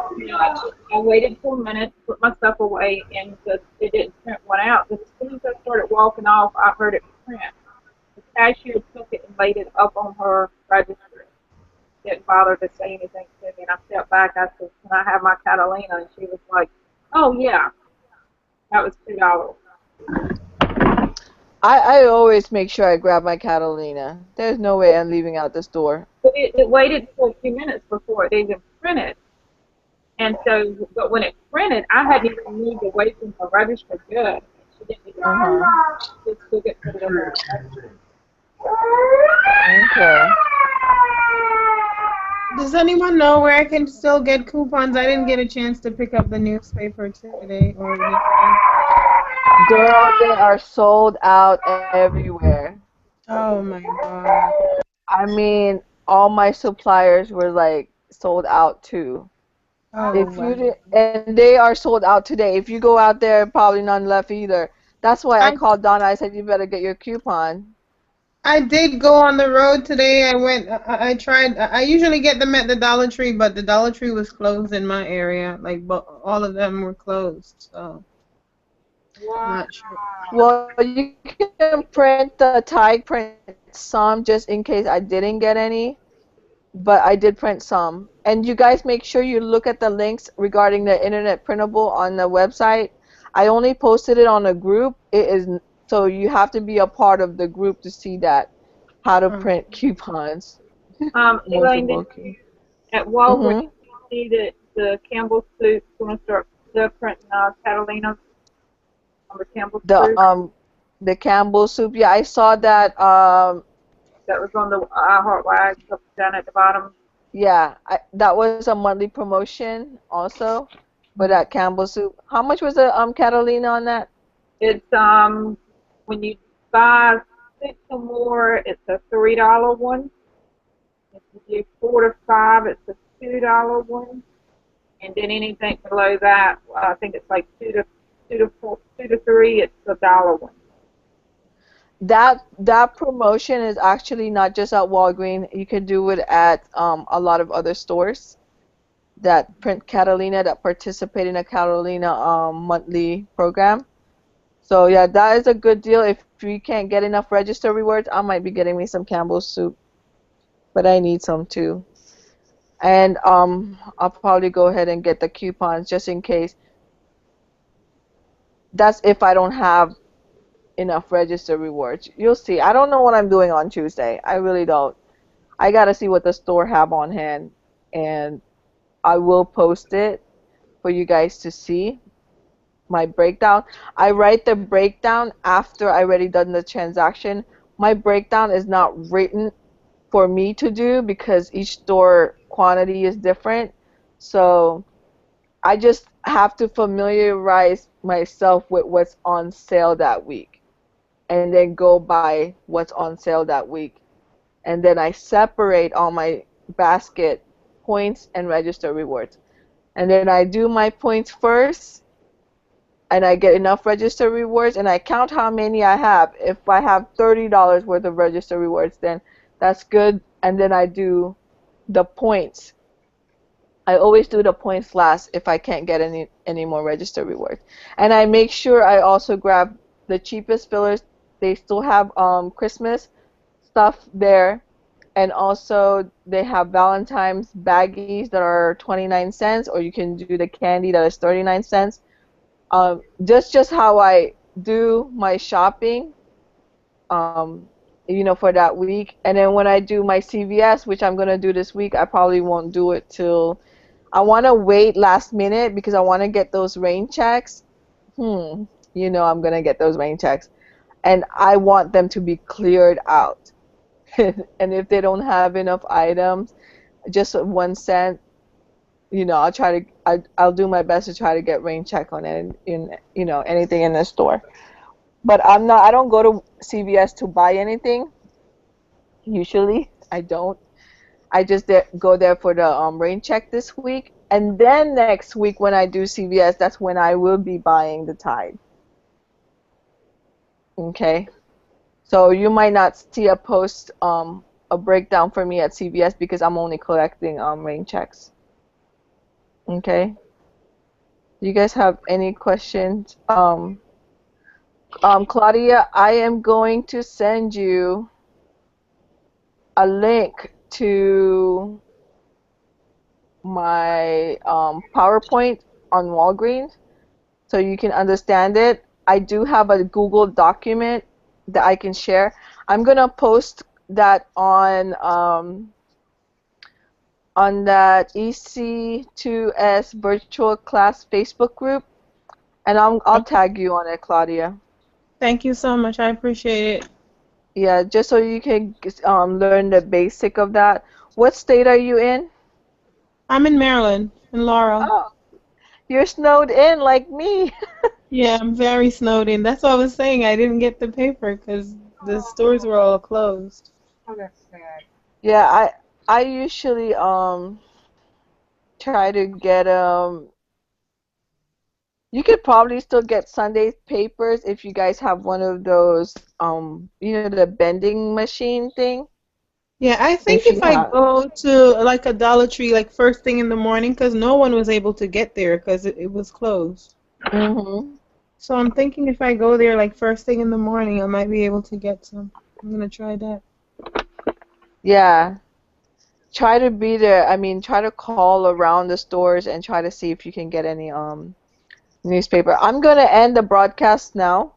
I waited for a minute, put my stuff away, and it didn't print one out. But as soon as I started walking off, I heard it print. The cashier took it and laid it up on her register. Didn't bother to say anything to me, and I stepped back. I said, "Can I have my Catalina?" And she was like, "Oh yeah, that was $2." I always make sure I grab my Catalina. There's no way I'm leaving out the store. But it waited for a few minutes before it even printed. And so, but when it printed, I hadn't even moved away from the register good. She didn't even Uh-huh. just took it, put it in the Okay. Does anyone know where I can still get coupons? I didn't get a chance to pick up the newspaper today or yesterday. Girl, they are sold out everywhere. Oh my God. I mean, all my suppliers were like sold out too. Oh If wow. you did, and they are sold out today. If you go out there, probably none left either. That's why I I called Donna. I said you better get your coupon. I did go on the road today. I went. I tried. I usually get them at the Dollar Tree, but the Dollar Tree was closed in my area. Like, but all of them were closed. So I'm Wow. not sure. Well, you can print the Tide print some just in case I didn't get any, but I did print some. And you guys make sure you look at the links regarding the internet printable on the website. I only posted it on a group. It is so you have to be a part of the group to see that how to Oh. print coupons. Elaine, did Multiple. at Walgreens, Mhm. you see that the Campbell Soup's going to start the printing Catalina on the Campbell The Soup the Campbell soup. Yeah, I saw that. that was on the iHeart Wags up down at the bottom. Yeah, that was a monthly promotion also for that Campbell soup. How much was the Catalina on that? It's when you buy six or more, it's a $3 one. If you do 4 to 5, it's a $2 one. And then anything below that, I think it's like 2 to 4, 2 to 3, it's a $1 one. That promotion is actually not just at Walgreens. You can do it at a lot of other stores that print Catalina that participate in a Catalina monthly program. So yeah, that is a good deal. If we can't get enough register rewards, I might be getting me some Campbell's soup, but I need some too. And I'll probably go ahead and get the coupons just in case. That's if I don't have enough register rewards. You'll see. I don't know what I'm doing on Tuesday. I really don't. I gotta see what the store have on hand, and I will post it for you guys to see my breakdown. I write the breakdown after I already done the transaction. My breakdown is not written for me to do because each store quantity is different. So I just have to familiarize myself with what's on sale that week and then go by what's on sale that week. And then I separate all my basket points and register rewards. And then I do my points first and I get enough register rewards, and I count how many I have. If I have $30 worth of register rewards, then that's good. And then I do the points. I always do the points last if I can't get any more register rewards. And I make sure I also grab the cheapest fillers. They still have Christmas stuff there, and also they have Valentine's baggies that are 29 cents, or you can do the candy that is 39 cents. Just how I do my shopping, um, for that week. And then when I do my CVS, which I'm gonna do this week, I probably won't do it till I want to wait last minute because I want to get those rain checks. Hmm, I'm gonna get those rain checks, and I want them to be cleared out. And if they don't have enough items, just 1 cent, I'll do my best to try to get rain check on it in anything in the store. But I don't go to CVS to buy anything. Usually, I don't. I just go there for the rain check this week, and then next week when I do CVS, that's when I will be buying the Tide. Okay, so you might not see a breakdown for me at CVS because I'm only collecting rain checks. Okay, do you guys have any questions? Claudia, I am going to send you a link to my PowerPoint on Walgreens so you can understand it. I do have a Google document that I can share. I'm gonna post that on that EC2S virtual class Facebook group, and I'll tag you on it, Claudia. Thank you so much. I appreciate it. Yeah, just so you can learn the basic of that. What state are you in? I'm in Maryland, in Laurel. Oh, you're snowed in like me. Yeah, I'm very snowed in. That's what I was saying. I didn't get the paper because the stores were all closed. Oh, that's sad. Yeah, I usually try to get you could probably still get Sunday papers if you guys have one of those the bending machine thing. Yeah, I think If you if I have. go to like a Dollar Tree like first thing in the morning, because no one was able to get there because it was closed. Mhm. So I'm thinking if I go there like first thing in the morning, I might be able to get some. I'm gonna try that. Yeah. Try to be there. I mean, try to call around the stores and try to see if you can get any newspaper. I'm gonna end the broadcast now.